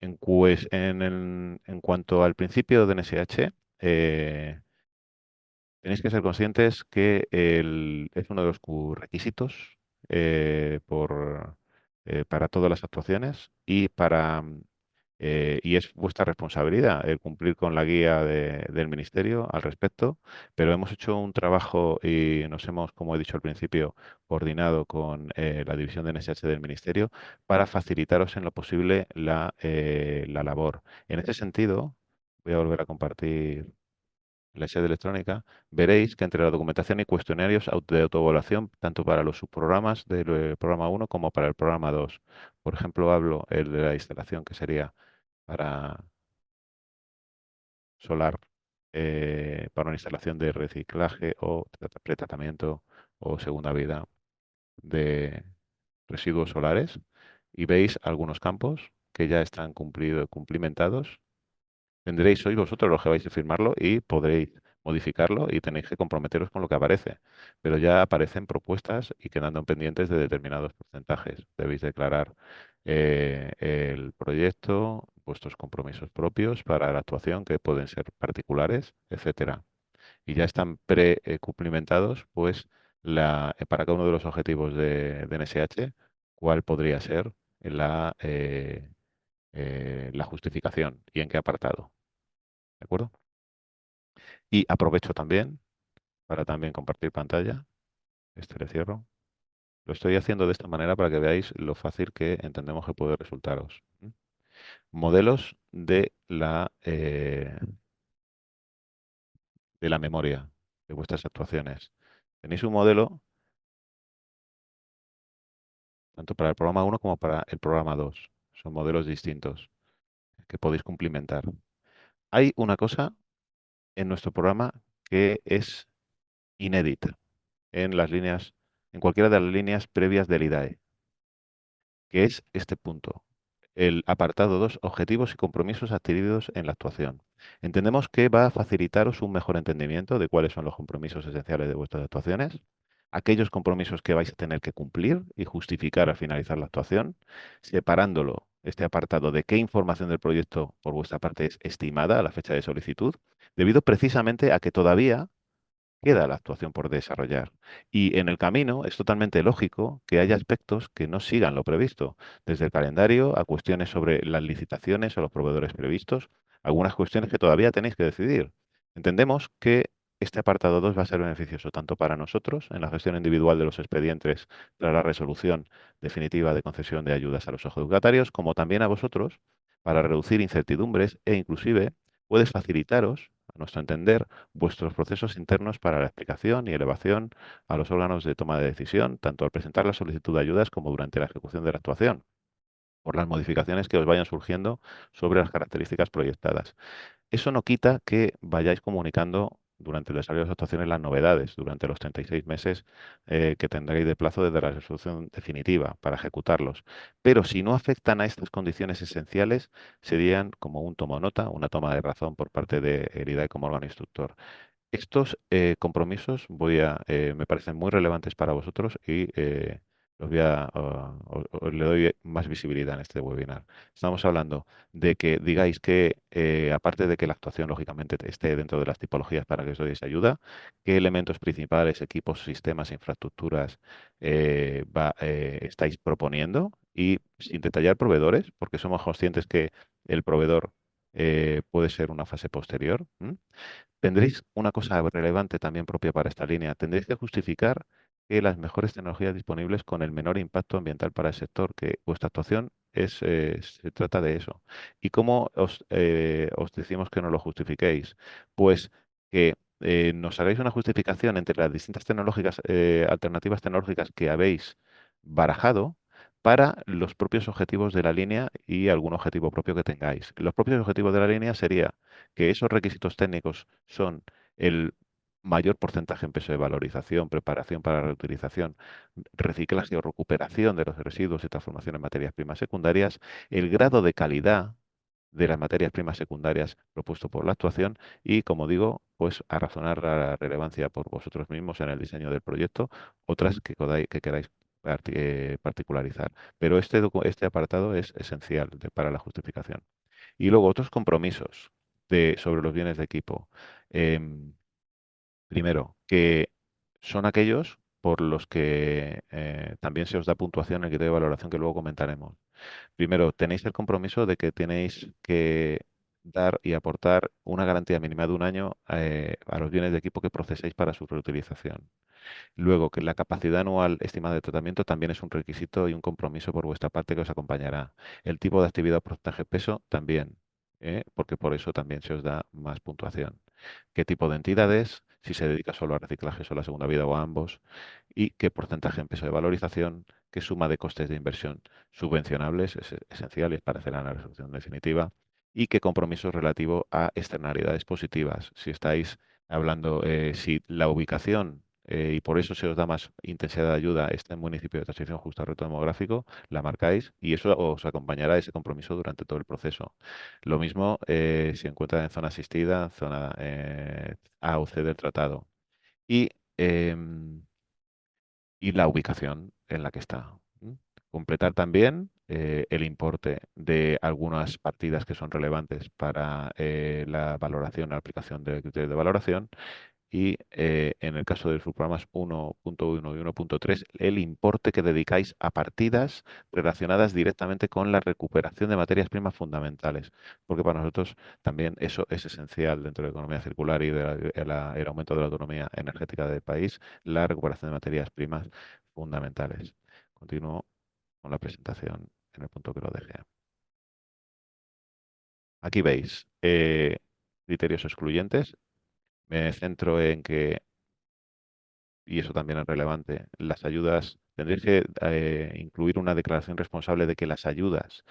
En cuanto al principio de NSH, tenéis que ser conscientes que es uno de los requisitos para todas las actuaciones y es vuestra responsabilidad el cumplir con la guía del Ministerio al respecto, pero hemos hecho un trabajo y nos hemos, como he dicho al principio, coordinado con la División de NSH del Ministerio para facilitaros en lo posible la labor. En este sentido, voy a volver a compartir la sede electrónica, veréis que entre la documentación y cuestionarios de autoevaluación, tanto para los subprogramas del programa 1 como para el programa 2. Por ejemplo, hablo el de la instalación, que sería para solar, para una instalación de reciclaje o pretratamiento o segunda vida de residuos solares, y veis algunos campos que ya están cumplimentados. Tendréis, sois vosotros los que vais a firmarlo y podréis modificarlo y tenéis que comprometeros con lo que aparece. Pero ya aparecen propuestas y quedando pendientes de determinados porcentajes. Debéis declarar el proyecto, vuestros compromisos propios para la actuación, que pueden ser particulares, etcétera. Y ya están pre-cumplimentados, pues, para cada uno de los objetivos de NSH, cuál podría ser la, la justificación y en qué apartado. ¿De acuerdo? Y aprovecho también para también compartir pantalla. Este le cierro. Lo estoy haciendo de esta manera para que veáis lo fácil que entendemos que puede resultaros. Modelos de la memoria de vuestras actuaciones. Tenéis un modelo tanto para el programa 1 como para el programa 2. Son modelos distintos que podéis cumplimentar. Hay una cosa en nuestro programa que es inédita en las líneas, en cualquiera de las líneas previas del IDAE, que es este punto, el apartado 2, objetivos y compromisos adquiridos en la actuación. Entendemos que va a facilitaros un mejor entendimiento de cuáles son los compromisos esenciales de vuestras actuaciones, aquellos compromisos que vais a tener que cumplir y justificar al finalizar la actuación, separándolo, este apartado, de qué información del proyecto por vuestra parte es estimada a la fecha de solicitud, debido precisamente a que todavía queda la actuación por desarrollar. Y en el camino es totalmente lógico que haya aspectos que no sigan lo previsto, desde el calendario a cuestiones sobre las licitaciones o los proveedores previstos, algunas cuestiones que todavía tenéis que decidir. Entendemos que este apartado 2 va a ser beneficioso tanto para nosotros en la gestión individual de los expedientes tras la resolución definitiva de concesión de ayudas a los adjudicatarios, como también a vosotros para reducir incertidumbres e inclusive puede facilitaros, a nuestro entender, vuestros procesos internos para la explicación y elevación a los órganos de toma de decisión, tanto al presentar la solicitud de ayudas como durante la ejecución de la actuación, por las modificaciones que os vayan surgiendo sobre las características proyectadas. Eso no quita que vayáis comunicando durante el desarrollo de las actuaciones las novedades durante los 36 meses que tendréis de plazo desde la resolución definitiva para ejecutarlos. Pero si no afectan a estas condiciones esenciales, serían como un tomo nota, una toma de razón por parte de IDAE como órgano instructor. Estos compromisos me parecen muy relevantes para vosotros y los voy le doy más visibilidad en este webinar. Estamos hablando de que digáis que, aparte de que la actuación lógicamente esté dentro de las tipologías para que os deis ayuda, qué elementos principales, equipos, sistemas, infraestructuras estáis proponiendo, y sin detallar proveedores, porque somos conscientes que el proveedor puede ser una fase posterior. Tendréis una cosa relevante también propia para esta línea. Tendréis que justificar que las mejores tecnologías disponibles con el menor impacto ambiental para el sector, que vuestra actuación se trata de eso. ¿Y cómo os decimos que no lo justifiquéis? Pues que nos hagáis una justificación entre las distintas alternativas tecnológicas que habéis barajado para los propios objetivos de la línea y algún objetivo propio que tengáis. Los propios objetivos de la línea sería que esos requisitos técnicos son el mayor porcentaje en peso de valorización, preparación para reutilización, reciclaje o recuperación de los residuos y transformación en materias primas secundarias, el grado de calidad de las materias primas secundarias propuesto por la actuación y, como digo, pues a razonar la relevancia por vosotros mismos en el diseño del proyecto, otras que queráis particularizar. Pero este apartado es esencial para la justificación. Y luego otros compromisos sobre los bienes de equipo. Em, Primero, que son aquellos por los que también se os da puntuación en el criterio de valoración que luego comentaremos. Primero, tenéis el compromiso de que tenéis que dar y aportar una garantía mínima de un año a los bienes de equipo que proceséis para su reutilización. Luego, que la capacidad anual estimada de tratamiento también es un requisito y un compromiso por vuestra parte que os acompañará. El tipo de actividad o porcentaje de peso también, porque por eso también se os da más puntuación. qué tipo de entidades, si se dedica solo a reciclaje, solo a segunda vida o a ambos, y qué porcentaje en peso de valorización, qué suma de costes de inversión subvencionables, es esencial y parecerá en la resolución definitiva, y qué compromiso relativo a externalidades positivas. Si estáis hablando, si la ubicación y por eso se os da más intensidad de ayuda está en municipio de transición justa al reto demográfico, la marcáis y eso os acompañará ese compromiso durante todo el proceso. Lo mismo si encuentra en zona asistida, zona A o C del tratado. Y, em, y la ubicación en la que está. ¿M? Completar también el importe de algunas partidas que son relevantes para la valoración, la aplicación del criterio de valoración y en el caso de los subprogramas 1.1 y 1.3, el importe que dedicáis a partidas relacionadas directamente con la recuperación de materias primas fundamentales, porque para nosotros también eso es esencial dentro de la economía circular y el aumento de la autonomía energética del país, la recuperación de materias primas fundamentales. Continúo con la presentación en el punto que lo dejé. Aquí veis criterios excluyentes. Me centro en que y eso también es relevante, las ayudas, tendréis que incluir una declaración responsable de que las ayudas,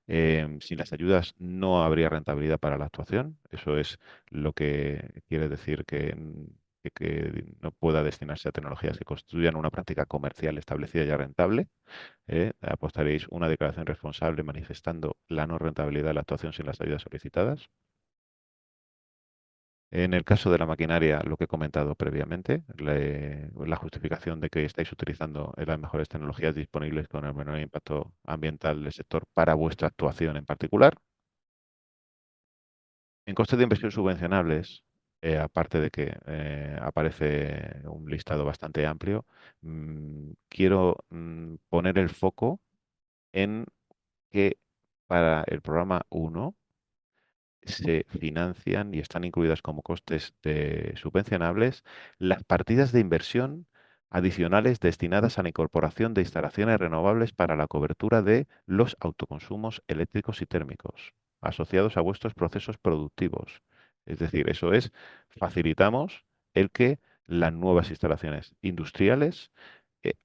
sin las ayudas no habría rentabilidad para la actuación. Eso es lo que quiere decir que no pueda destinarse a tecnologías que constituyan una práctica comercial establecida y rentable. Apostaréis una declaración responsable manifestando la no rentabilidad de la actuación sin las ayudas solicitadas. En el caso de la maquinaria, lo que he comentado previamente, la justificación de que estáis utilizando las mejores tecnologías disponibles con el menor impacto ambiental del sector para vuestra actuación en particular. En costes de inversión subvencionables, aparte de que aparece un listado bastante amplio, quiero poner el foco en que para el programa 1 se financian y están incluidas como costes subvencionables las partidas de inversión adicionales destinadas a la incorporación de instalaciones renovables para la cobertura de los autoconsumos eléctricos y térmicos asociados a vuestros procesos productivos. Es decir, eso es, facilitamos el que las nuevas instalaciones industriales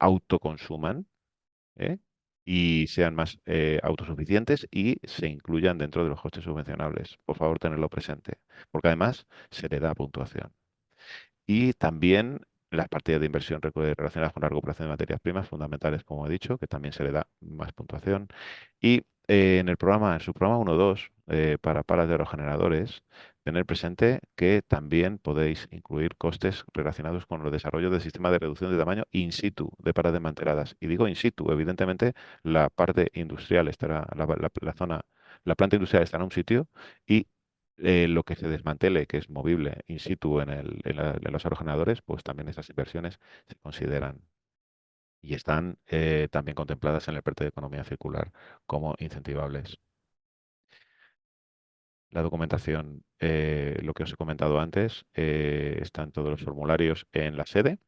autoconsuman, ¿eh? Y sean más autosuficientes y se incluyan dentro de los costes subvencionables. Por favor, tenerlo presente, porque además se le da puntuación. Y también las partidas de inversión relacionadas con la recuperación de materias primas fundamentales, como he dicho, que también se le da más puntuación. Y en el subprograma 1.2, para palas de aerogeneradores, tener presente que también podéis incluir costes relacionados con el desarrollo del sistema de reducción de tamaño in situ de palas desmanteladas. Y digo in situ, evidentemente la parte industrial estará, la zona, la planta industrial estará en un sitio y lo que se desmantele, que es movible in situ en los aerogeneradores, pues también esas inversiones se consideran y están también contempladas en el PERTE de economía circular como incentivables. La documentación, lo que os he comentado antes, están todos los formularios en la sede.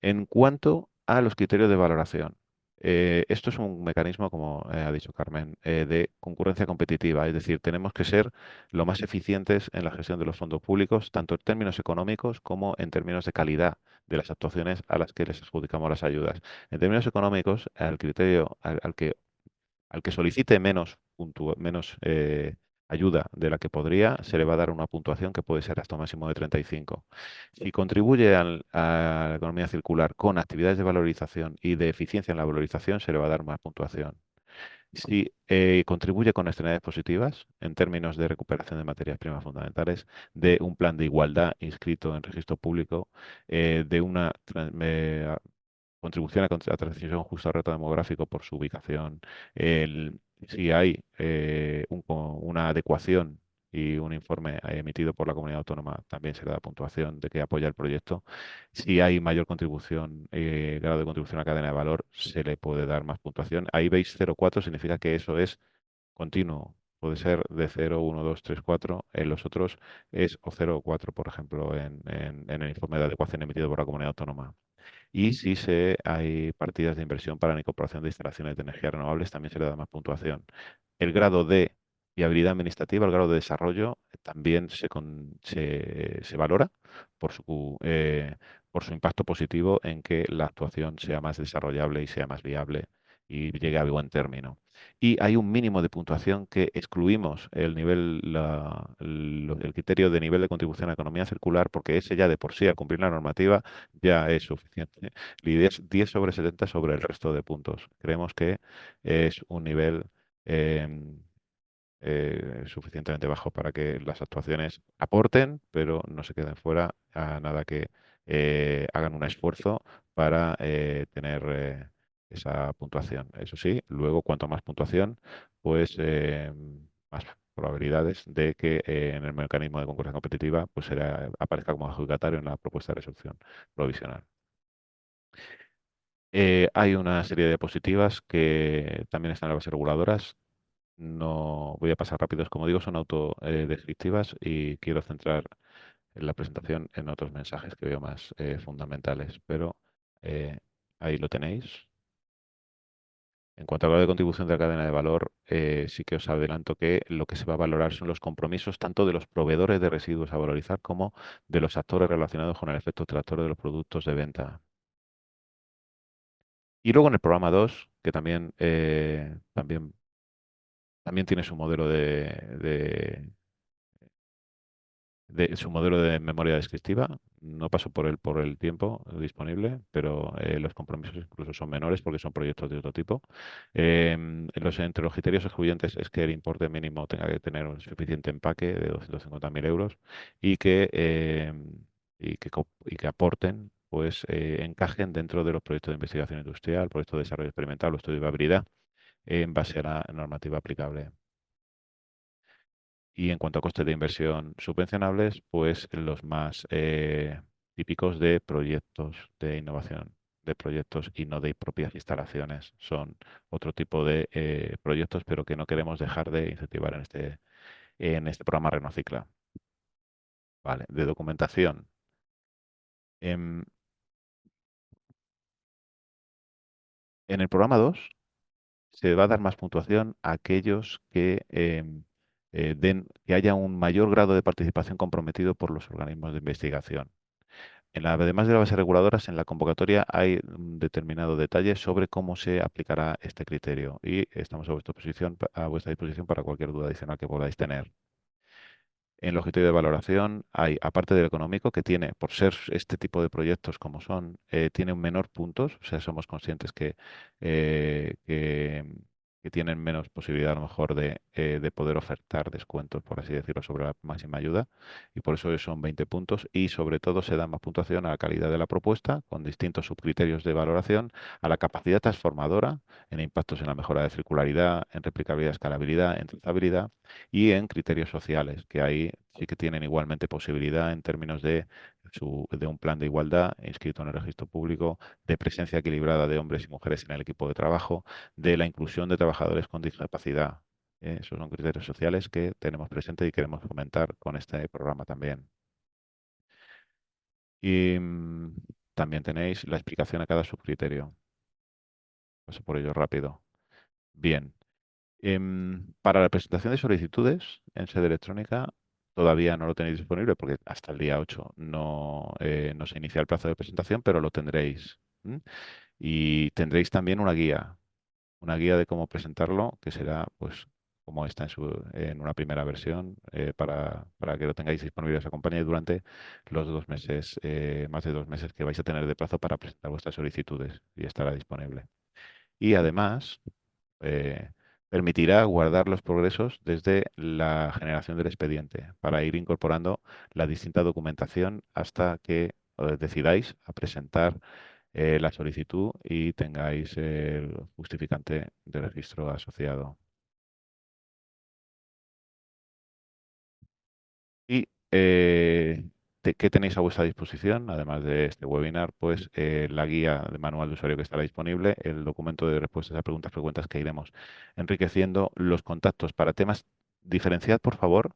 En cuanto a los criterios de valoración, esto es un mecanismo, como ha dicho Carmen, de concurrencia competitiva, es decir, tenemos que ser lo más eficientes en la gestión de los fondos públicos, tanto en términos económicos como en términos de calidad de las actuaciones a las que les adjudicamos las ayudas. En términos económicos, al criterio al que solicite menos ayuda de la que podría, se le va a dar una puntuación que puede ser hasta un máximo de 35. Si contribuye a la economía circular con actividades de valorización y de eficiencia en la valorización, se le va a dar más puntuación. Si contribuye con externalidades positivas en términos de recuperación de materias primas fundamentales, de un plan de igualdad inscrito en registro público, de una contribución a la transición justa al reto demográfico por su ubicación, si hay una adecuación y un informe emitido por la comunidad autónoma, también se le da puntuación de que apoya el proyecto. Si hay mayor contribución, grado de contribución a la cadena de valor, se le puede dar más puntuación. Ahí veis 0,4, significa que eso es continuo. Puede ser de 0, 1, 2, 3, 4. En los otros es o 0 o 4, por ejemplo, en el informe de adecuación emitido por la comunidad autónoma. Y si hay partidas de inversión para la incorporación de instalaciones de energías renovables, también se le da más puntuación. El grado de Y habilidad administrativa, el grado de desarrollo también se valora por por su impacto positivo en que la actuación sea más desarrollable y sea más viable y llegue a buen término. Y hay un mínimo de puntuación que excluimos el nivel, el criterio de nivel de contribución a la economía circular, porque ese ya de por sí, al cumplir la normativa, ya es suficiente. La idea es 10 sobre 70 sobre el resto de puntos. Creemos que es un nivel em, suficientemente bajo para que las actuaciones aporten, pero no se queden fuera a nada que hagan un esfuerzo para tener esa puntuación. Eso sí, luego cuanto más puntuación, pues más probabilidades de que en el mecanismo de concurrencia competitiva pues aparezca como adjudicatario en la propuesta de resolución provisional. Hay una serie de diapositivas que también están en las bases reguladoras. No voy a pasar rápidos, como digo, son autodescriptivas y quiero centrar la presentación en otros mensajes que veo más fundamentales, pero eh, ahí lo tenéis. En cuanto a grado de contribución de la cadena de valor, sí que os adelanto que lo que se va a valorar son los compromisos tanto de los proveedores de residuos a valorizar como de los actores relacionados con el efecto tractor de los productos de venta. Y luego en el programa 2, que también tiene su modelo de su modelo de memoria descriptiva. No paso por el tiempo disponible, pero los compromisos incluso son menores porque son proyectos de otro tipo. Entre los criterios excluyentes es que el importe mínimo tenga que tener un suficiente empaque de 250.000 euros y y que aporten, pues encajen dentro de los proyectos de investigación industrial, proyectos de desarrollo experimental o estudio de viabilidad en base a la normativa aplicable. Y en cuanto a costes de inversión subvencionables, pues los más típicos de proyectos de innovación, de proyectos y no de propias instalaciones. Son otro tipo de proyectos, pero que no queremos dejar de incentivar en este programa Renocicla. Vale, de documentación. En, en el programa 2 se va a dar más puntuación a aquellos que haya un mayor grado de participación comprometido por los organismos de investigación. Además de las bases reguladoras, en la convocatoria hay un determinado detalle sobre cómo se aplicará este criterio y estamos a vuestra disposición para cualquier duda adicional que podáis tener. En los criterios de valoración hay, aparte del económico, que tiene, por ser este tipo de proyectos como son, tiene un menor puntos, o sea, somos conscientes eh, que, que tienen menos posibilidad a lo mejor de poder ofertar descuentos, por así decirlo, sobre la máxima ayuda, y por eso son 20 puntos, y sobre todo se da más puntuación a la calidad de la propuesta, con distintos subcriterios de valoración, a la capacidad transformadora, en impactos en la mejora de circularidad, en replicabilidad, escalabilidad, en trazabilidad, y en criterios sociales, que ahí sí que tienen igualmente posibilidad en términos de un plan de igualdad inscrito en el registro público, de presencia equilibrada de hombres y mujeres en el equipo de trabajo, de la inclusión de trabajadores con discapacidad. Esos son criterios sociales que tenemos presente y queremos fomentar con este programa también. Y también tenéis la explicación a cada subcriterio. Paso por ello rápido. Bien. Para la presentación de solicitudes en sede electrónica todavía no lo tenéis disponible porque hasta el día 8 no se inicia el plazo de presentación, pero lo tendréis. ¿M? Y tendréis también una guía de cómo presentarlo, que será pues como está en una primera versión, para que lo tengáis disponible y os acompañe durante los 2 meses, más de 2 meses que vais a tener de plazo para presentar vuestras solicitudes y estará disponible. Y además, eh, permitirá guardar los progresos desde la generación del expediente para ir incorporando la distinta documentación hasta que decidáis a presentar la solicitud y tengáis el justificante de registro asociado. Y ¿qué tenéis a vuestra disposición? Además de este webinar, pues la guía de manual de usuario que estará disponible, el documento de respuestas a preguntas frecuentes que iremos enriqueciendo, los contactos para temas. Diferenciad, por favor,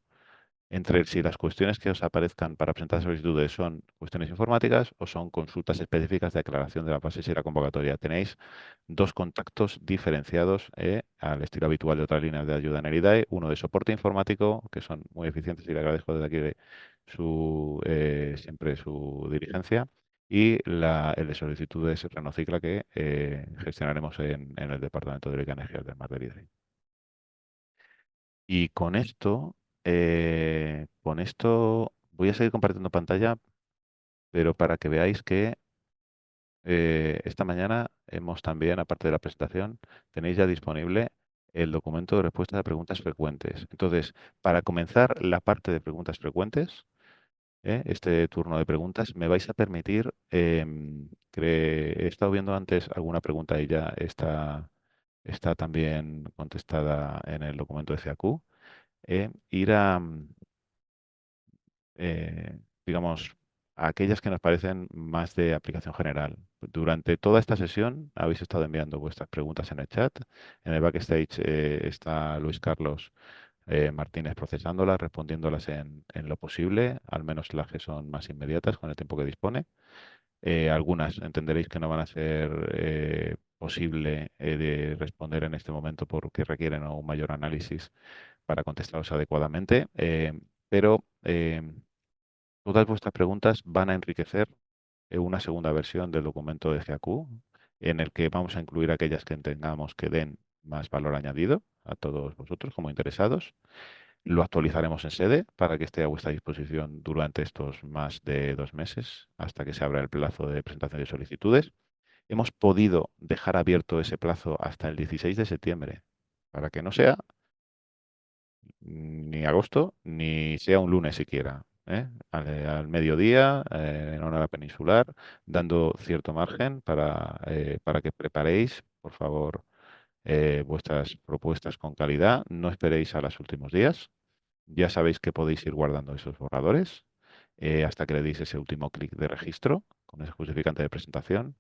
entre si las cuestiones que os aparezcan para presentar solicitudes son cuestiones informáticas o son consultas específicas de aclaración de las bases y la convocatoria. Tenéis dos contactos diferenciados al estilo habitual de otras líneas de ayuda en el IDAE, uno de soporte informático, que son muy eficientes y le agradezco desde aquí siempre su diligencia, y el de solicitudes Renocicla que gestionaremos en el Departamento de Energías del Mar del IDAE. Y con esto voy a seguir compartiendo pantalla, pero para que veáis que esta mañana hemos también, aparte de la presentación, tenéis ya disponible el documento de respuesta a preguntas frecuentes. Entonces, para comenzar la parte de preguntas frecuentes, este turno de preguntas, me vais a permitir, que he estado viendo antes alguna pregunta y ya está también contestada en el documento de FAQ, ir a, digamos, a aquellas que nos parecen más de aplicación general. Durante toda esta sesión habéis estado enviando vuestras preguntas en el chat. En el backstage está Luis Carlos Martínez procesándolas, respondiéndolas en lo posible, al menos las que son más inmediatas con el tiempo que dispone. Algunas entenderéis que no van a ser posible de responder en este momento porque requieren un mayor análisis para contestaros adecuadamente, pero todas vuestras preguntas van a enriquecer una segunda versión del documento de FAQ en el que vamos a incluir aquellas que tengamos que den más valor añadido a todos vosotros como interesados. Lo actualizaremos en sede para que esté a vuestra disposición durante estos más de 2 meses hasta que se abra el plazo de presentación de solicitudes. Hemos podido dejar abierto ese plazo hasta el 16 de septiembre para que no sea ni agosto, ni sea un lunes siquiera, ¿eh? Al mediodía, en hora peninsular, dando cierto margen para que preparéis, por favor, vuestras propuestas con calidad. No esperéis a los últimos días. Ya sabéis que podéis ir guardando esos borradores hasta que le deis ese último clic de registro con ese justificante de presentación.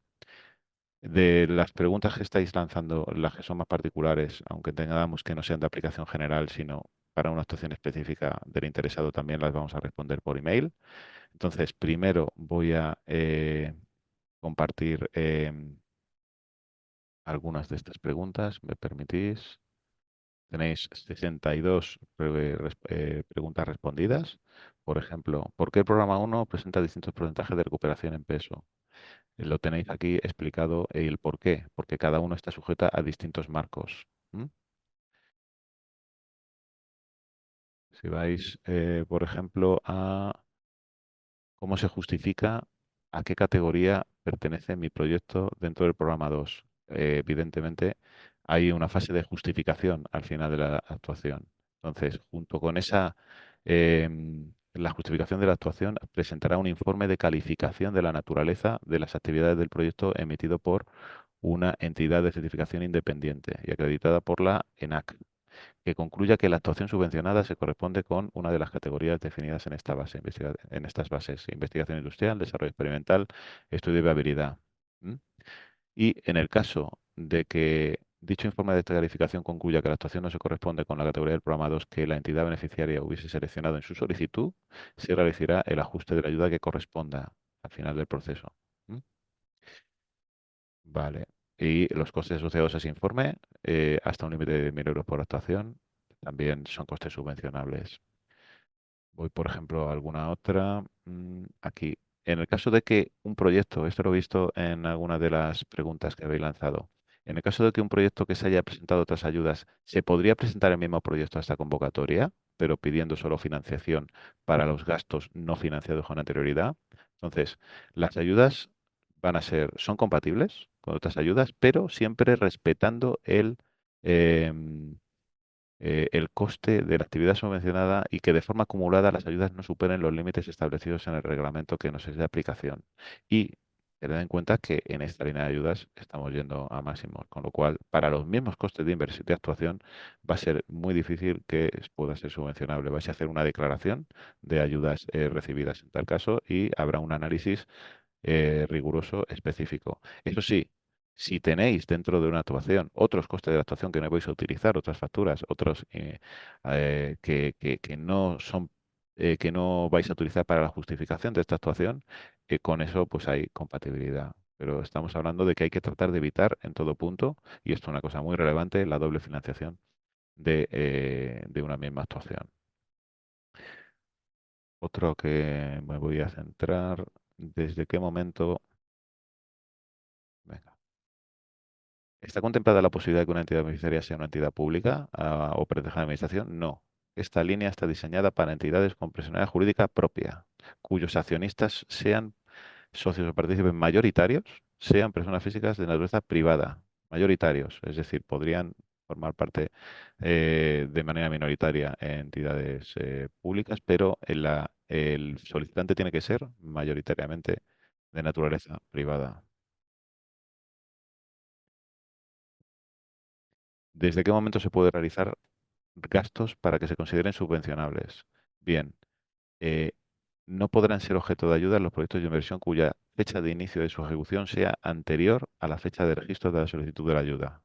De las preguntas que estáis lanzando, las que son más particulares, aunque tengamos que no sean de aplicación general, sino para una actuación específica del interesado, también las vamos a responder por email. Entonces, primero voy a compartir algunas de estas preguntas. ¿Me permitís? Tenéis 62 preguntas respondidas. Por ejemplo, ¿por qué el programa 1 presenta distintos porcentajes de recuperación en peso? Lo tenéis aquí explicado el por qué, porque cada uno está sujeta a distintos marcos. ¿M? Si vais, por ejemplo, a cómo se justifica a qué categoría pertenece mi proyecto dentro del programa 2. Evidentemente, hay una fase de justificación al final de la actuación. Entonces, junto con la justificación de la actuación, presentará un informe de calificación de la naturaleza de las actividades del proyecto emitido por una entidad de certificación independiente y acreditada por la ENAC, que concluya que la actuación subvencionada se corresponde con una de las categorías definidas en esta base, en estas bases: investigación industrial, desarrollo experimental, estudio de viabilidad. ¿M? Y en el caso de que dicho informe de calificación concluya que la actuación no se corresponde con la categoría del programa 2 que la entidad beneficiaria hubiese seleccionado en su solicitud, se realizará el ajuste de la ayuda que corresponda al final del proceso. ¿M? Vale. Y los costes asociados a ese informe, hasta un límite de 1.000 euros por actuación, también son costes subvencionables. Voy, por ejemplo, a alguna otra. Aquí. En el caso de que un proyecto, esto lo he visto en alguna de las preguntas que habéis lanzado, en el caso de que un proyecto que se haya presentado otras ayudas, ¿se podría presentar el mismo proyecto a esta convocatoria, pero pidiendo solo financiación para los gastos no financiados con anterioridad? Entonces, las ayudas son compatibles con otras ayudas, pero siempre respetando em, el coste de la actividad subvencionada y que de forma acumulada las ayudas no superen los límites establecidos en el reglamento que nos es de aplicación. Y tened en cuenta que en esta línea de ayudas estamos yendo a máximos, con lo cual para los mismos costes de inversión de actuación va a ser muy difícil que pueda ser subvencionable. Vais a hacer una declaración de ayudas recibidas en tal caso y habrá un análisis riguroso específico. Eso sí, si tenéis dentro de una actuación otros costes de la actuación que no vais a utilizar, otras facturas, otros que no son que no vais a utilizar para la justificación de esta actuación, con eso pues hay compatibilidad. pero estamos hablando de que hay que tratar de evitar en todo punto, y esto es una cosa muy relevante, la doble financiación de una misma actuación. Otro que me voy a centrar, ¿desde qué momento? Venga. ¿Está contemplada la posibilidad de que una entidad beneficiaria sea una entidad pública o pertenezca a la administración? No. Esta línea está diseñada para entidades con personalidad jurídica propia, cuyos accionistas sean socios o partícipes mayoritarios, sean personas físicas de naturaleza privada, mayoritarios, es decir, podrían formar parte de manera minoritaria en entidades públicas, pero el solicitante tiene que ser mayoritariamente de naturaleza privada. ¿Desde qué momento se puede realizar gastos para que se consideren subvencionables? Bien, eh, no podrán ser objeto de ayuda los proyectos de inversión cuya fecha de inicio de su ejecución sea anterior a la fecha de registro de la solicitud de la ayuda.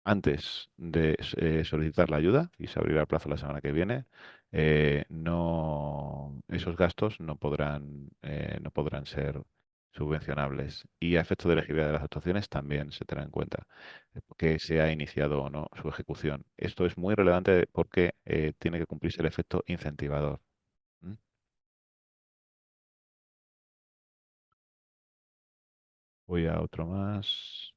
Antes de solicitar la ayuda, y se abrirá el plazo la semana que viene, esos gastos no podrán ser subvencionables. Y a efectos de elegibilidad de las actuaciones también se tendrá en cuenta que se ha iniciado o no su ejecución. Esto es muy relevante porque tiene que cumplirse el efecto incentivador. ¿Mm? Voy a otro más.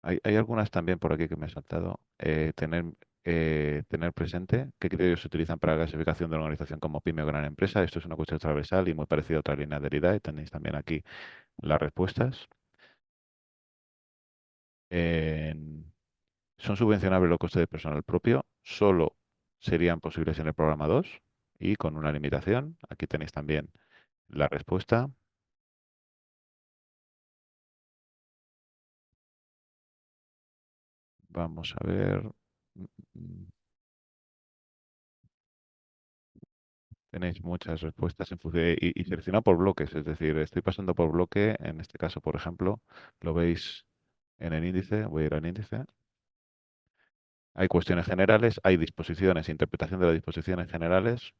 Hay algunas también por aquí que me he saltado. Tener presente qué criterios se utilizan para la clasificación de una organización como pyme o gran empresa. Esto es una cuestión transversal y muy parecida a otra línea de herida y tenéis también aquí las respuestas. En- ¿Son subvencionables los costes de personal propio? Solo serían posibles en el programa 2 y con una limitación. Aquí tenéis también la respuesta. Vamos a ver. Mm, mm. Tenéis muchas respuestas en función y seleccionado por bloques, es decir, estoy pasando por bloque, en este caso, por ejemplo, lo veis en el índice, voy a ir al índice. Hay cuestiones generales, hay disposiciones, interpretación de las disposiciones generales,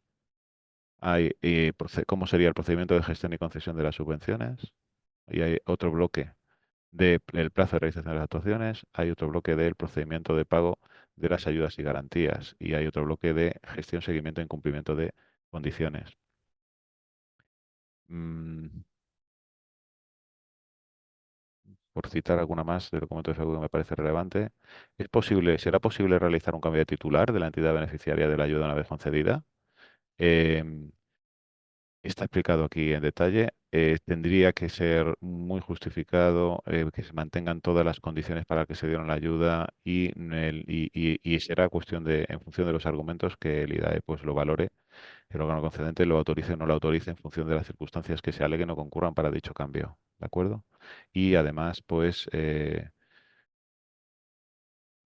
hay cómo sería el procedimiento de gestión y concesión de las subvenciones, y hay otro bloque del plazo de realización de las actuaciones, hay otro bloque del procedimiento de pago de las ayudas y garantías, y hay otro bloque de gestión, seguimiento e incumplimiento de condiciones. Mm, por citar alguna más del documento de salud que me parece relevante, será posible realizar un cambio de titular de la entidad beneficiaria de la ayuda una vez concedida? Em, Está explicado aquí en detalle. Tendría que ser muy justificado, que se mantengan todas las condiciones para que se dieron la ayuda y será cuestión en función de los argumentos, que el IDAE pues lo valore, el órgano concedente lo autorice o no lo autorice en función de las circunstancias que se aleguen o concurran para dicho cambio. ¿De acuerdo? Y además, pues,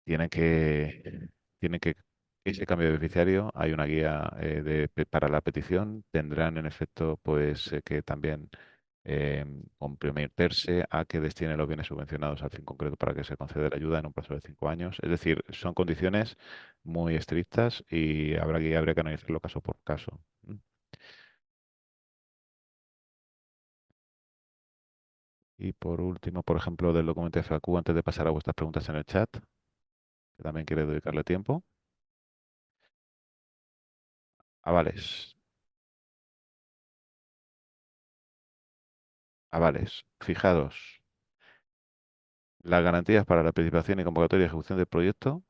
tiene que, tiene que, ese cambio de beneficiario, hay una guía para la petición, tendrán en efecto pues que también comprometerse a que destinen los bienes subvencionados al fin concreto para que se conceda la ayuda en un plazo de 5 años. Es decir, son condiciones muy estrictas y habría que analizarlo caso por caso. ¿Mm? Y por último, por ejemplo, del documento FAQ, antes de pasar a vuestras preguntas en el chat, que también quiere dedicarle tiempo. Avales. Avales. Fijados. Las garantías para la participación y convocatoria y ejecución del proyecto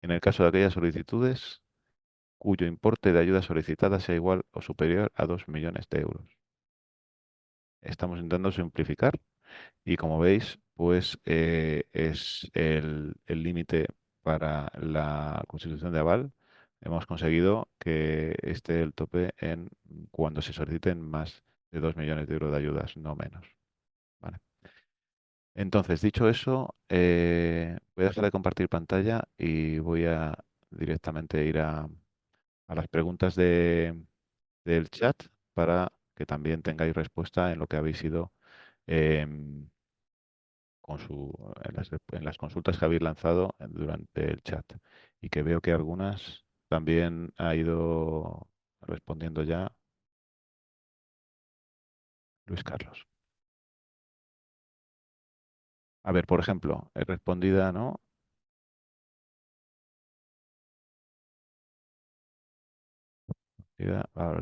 en el caso de aquellas solicitudes cuyo importe de ayuda solicitada sea igual o superior a 2 millones de euros. Estamos intentando simplificar y como veis, pues es el límite para la constitución de aval. Hemos conseguido que esté el tope en cuando se soliciten más de 2 millones de euros de ayudas, no menos. ¿Vale? Entonces, dicho eso, voy a dejar de compartir pantalla y voy a directamente ir a las preguntas del chat para que también tengáis respuesta en lo que habéis ido em, en las consultas que habéis lanzado durante el chat. Y que veo que algunas también ha ido respondiendo ya. Luis Carlos. A ver, por ejemplo, respondida, ¿no?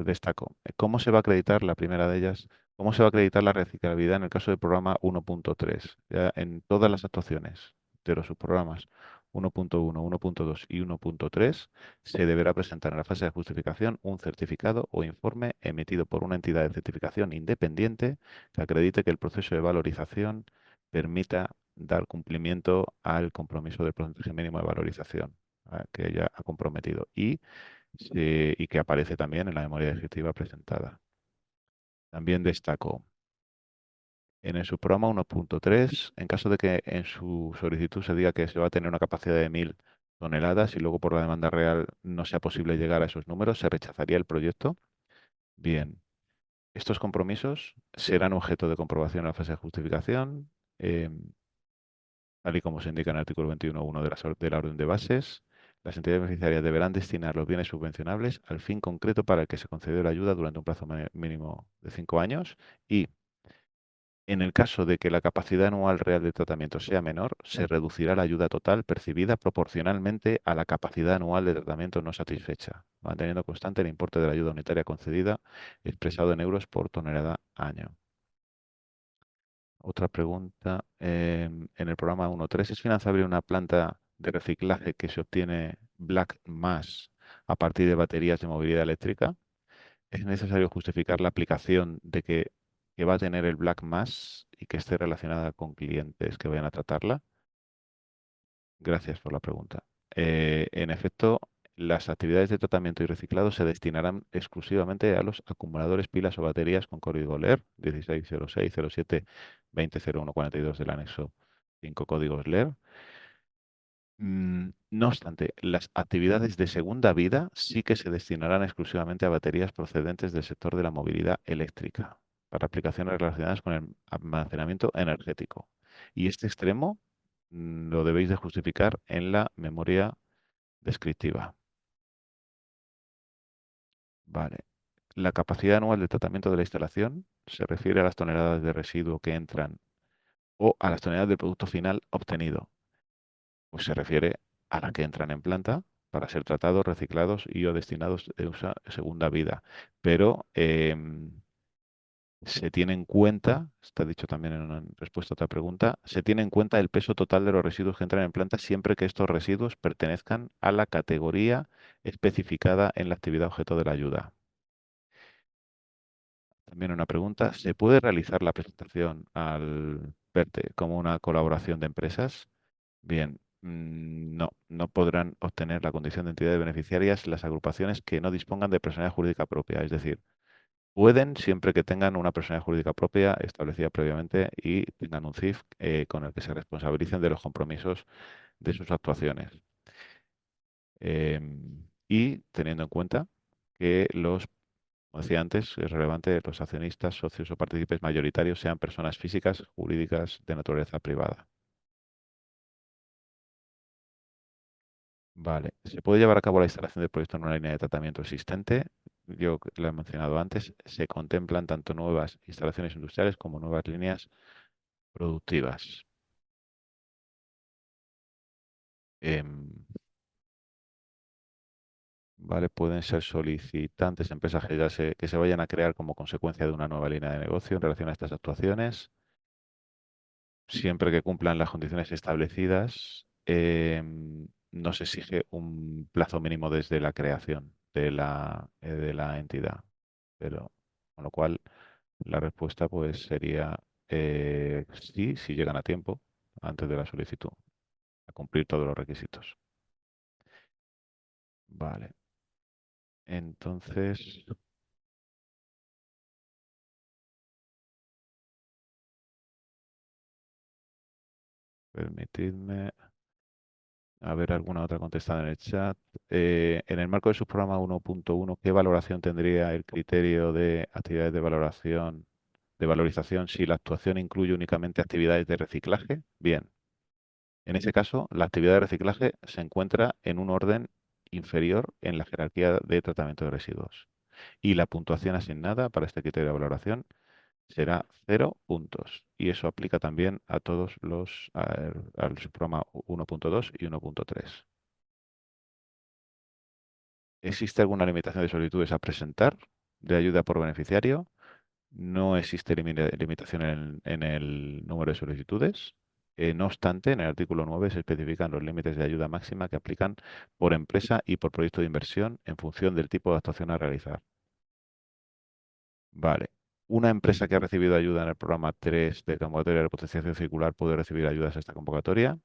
Destaco. ¿Cómo se va a acreditar la primera de ellas? ¿Cómo se va a acreditar la reciclabilidad en el caso del programa 1.3? Ya en todas las actuaciones de los subprogramas 1.1, 1.2 y 1.3 se deberá presentar en la fase de justificación un certificado o informe emitido por una entidad de certificación independiente que acredite que el proceso de valorización permita dar cumplimiento al compromiso del porcentaje mínimo de valorización, que ella ha comprometido. Y que aparece también en la memoria descriptiva presentada. También destaco en el subprograma 1.3, en caso de que en su solicitud se diga que se va a tener una capacidad de 1.000 toneladas y luego por la demanda real no sea posible llegar a esos números, se rechazaría el proyecto. Bien, estos compromisos serán objeto de comprobación en la fase de justificación, tal y como se indica en el artículo 21.1 de la orden de bases. Las entidades beneficiarias deberán destinar los bienes subvencionables al fin concreto para el que se concedió la ayuda durante un plazo mínimo de 5 años y, en el caso de que la capacidad anual real de tratamiento sea menor, se reducirá la ayuda total percibida proporcionalmente a la capacidad anual de tratamiento no satisfecha, manteniendo constante el importe de la ayuda unitaria concedida expresado en euros por tonelada año. Otra pregunta. En el programa 1.3, ¿es financiable una planta de reciclaje que se obtiene black mass a partir de baterías de movilidad eléctrica? ¿Es necesario justificar la aplicación de que va a tener el black mass y que esté relacionada con clientes que vayan a tratarla? Gracias por la pregunta. En efecto, las actividades de tratamiento y reciclado se destinarán exclusivamente a los acumuladores, pilas o baterías con código LER 160607200142 del anexo 5 códigos LER. No obstante, las actividades de segunda vida sí que se destinarán exclusivamente a baterías procedentes del sector de la movilidad eléctrica para aplicaciones relacionadas con el almacenamiento energético. Y este extremo lo debéis de justificar en la memoria descriptiva. Vale. La capacidad anual de tratamiento de la instalación se refiere a las toneladas de residuo que entran o a las toneladas del producto final obtenido. Pues se refiere a las que entran en planta para ser tratados, reciclados y o destinados de segunda vida. Pero se tiene en cuenta, está dicho también en una respuesta a otra pregunta, se tiene en cuenta el peso total de los residuos que entran en planta siempre que estos residuos pertenezcan a la categoría especificada en la actividad objeto de la ayuda. También una pregunta, ¿se puede realizar la presentación al PERTE como una colaboración de empresas? Bien, no podrán obtener la condición de entidades beneficiarias las agrupaciones que no dispongan de personalidad jurídica propia, es decir, pueden siempre que tengan una personalidad jurídica propia establecida previamente y tengan un CIF con el que se responsabilicen de los compromisos de sus actuaciones. Y teniendo en cuenta que como decía antes, es relevante que los accionistas, socios o partícipes mayoritarios sean personas físicas, jurídicas de naturaleza privada. Vale. ¿Se puede llevar a cabo la instalación del proyecto en una línea de tratamiento existente? Yo lo he mencionado antes. Se contemplan tanto nuevas instalaciones industriales como nuevas líneas productivas. Em, vale, pueden ser solicitantes empresas que se vayan a crear como consecuencia de una nueva línea de negocio en relación a estas actuaciones, siempre que cumplan las condiciones establecidas. No se exige un plazo mínimo desde la creación de la entidad, pero con lo cual la respuesta pues sería sí, si llegan a tiempo antes de la solicitud, a cumplir todos los requisitos. Vale. Entonces, permitidme a ver alguna otra contestada en el chat. En el marco de su programa 1.1, ¿qué valoración tendría el criterio de actividades de valorización si la actuación incluye únicamente actividades de reciclaje? Bien, en ese caso, la actividad de reciclaje se encuentra en un orden inferior en la jerarquía de tratamiento de residuos. Y la puntuación asignada para este criterio de valoración será 0 puntos. Y eso aplica también a todos al subprograma 1.2 y 1.3. ¿Existe alguna limitación de solicitudes a presentar de ayuda por beneficiario? No existe limitación en el número de solicitudes. No obstante, en el artículo 9 se especifican los límites de ayuda máxima que aplican por empresa y por proyecto de inversión en función del tipo de actuación a realizar. Vale. Una empresa que ha recibido ayuda en el programa 3 de convocatoria de potenciación circular puede recibir ayudas a esta convocatoria.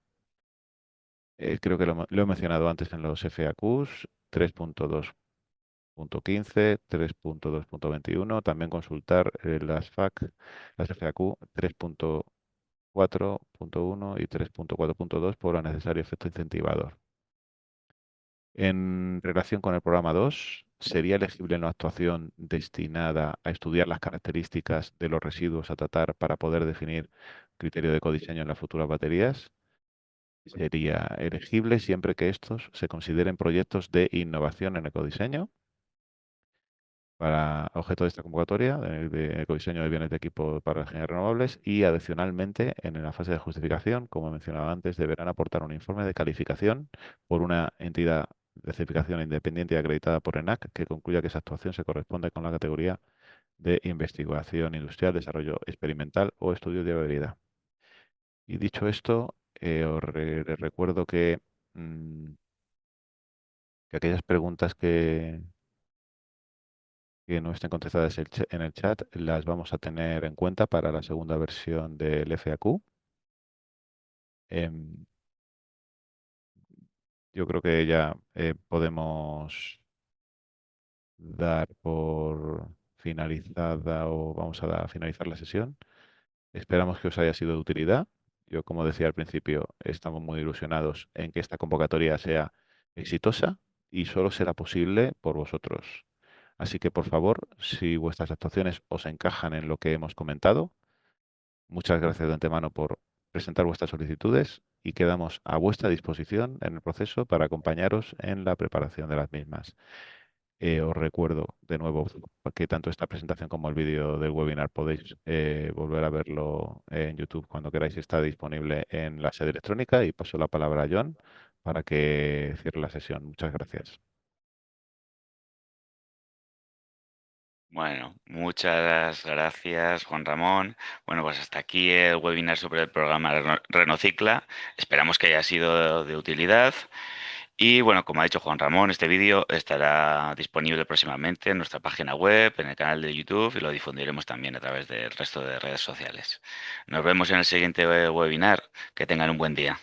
Creo que lo he mencionado antes en los FAQs 3.2.15, 3.2.21. También consultar las FAQ, las FAQ 3.4.1 y 3.4.2 por el necesario efecto incentivador. En relación con el programa 2, ¿sería elegible una actuación destinada a estudiar las características de los residuos a tratar para poder definir criterio de ecodiseño en las futuras baterías? Sería elegible siempre que estos se consideren proyectos de innovación en ecodiseño. Para objeto de esta convocatoria de ecodiseño de bienes de equipo para energías renovables y adicionalmente en la fase de justificación, como mencionaba antes, deberán aportar un informe de calificación por una entidad de certificación independiente y acreditada por ENAC que concluya que esa actuación se corresponde con la categoría de investigación industrial, desarrollo experimental o estudio de viabilidad. Y dicho esto, les recuerdo mm, que aquellas preguntas que no estén contestadas en el chat las vamos a tener en cuenta para la segunda versión del FAQ. Em, yo creo que ya podemos dar por finalizada o vamos a finalizar la sesión. Esperamos que os haya sido de utilidad. Yo, como decía al principio, estamos muy ilusionados en que esta convocatoria sea exitosa y solo será posible por vosotros. Así que, por favor, si vuestras actuaciones os encajan en lo que hemos comentado, muchas gracias de antemano por presentar vuestras solicitudes y quedamos a vuestra disposición en el proceso para acompañaros en la preparación de las mismas. Os recuerdo de nuevo que tanto esta presentación como el vídeo del webinar podéis volver a verlo en YouTube cuando queráis. Está disponible en la sede electrónica y paso la palabra a John para que cierre la sesión. Muchas gracias. Bueno, muchas gracias, Juan Ramón. Bueno, pues hasta aquí el webinar sobre el programa Renocicla. Esperamos que haya sido de utilidad. Y bueno, como ha dicho Juan Ramón, este vídeo estará disponible próximamente en nuestra página web, en el canal de YouTube y lo difundiremos también a través del resto de redes sociales. Nos vemos en el siguiente webinar. Que tengan un buen día.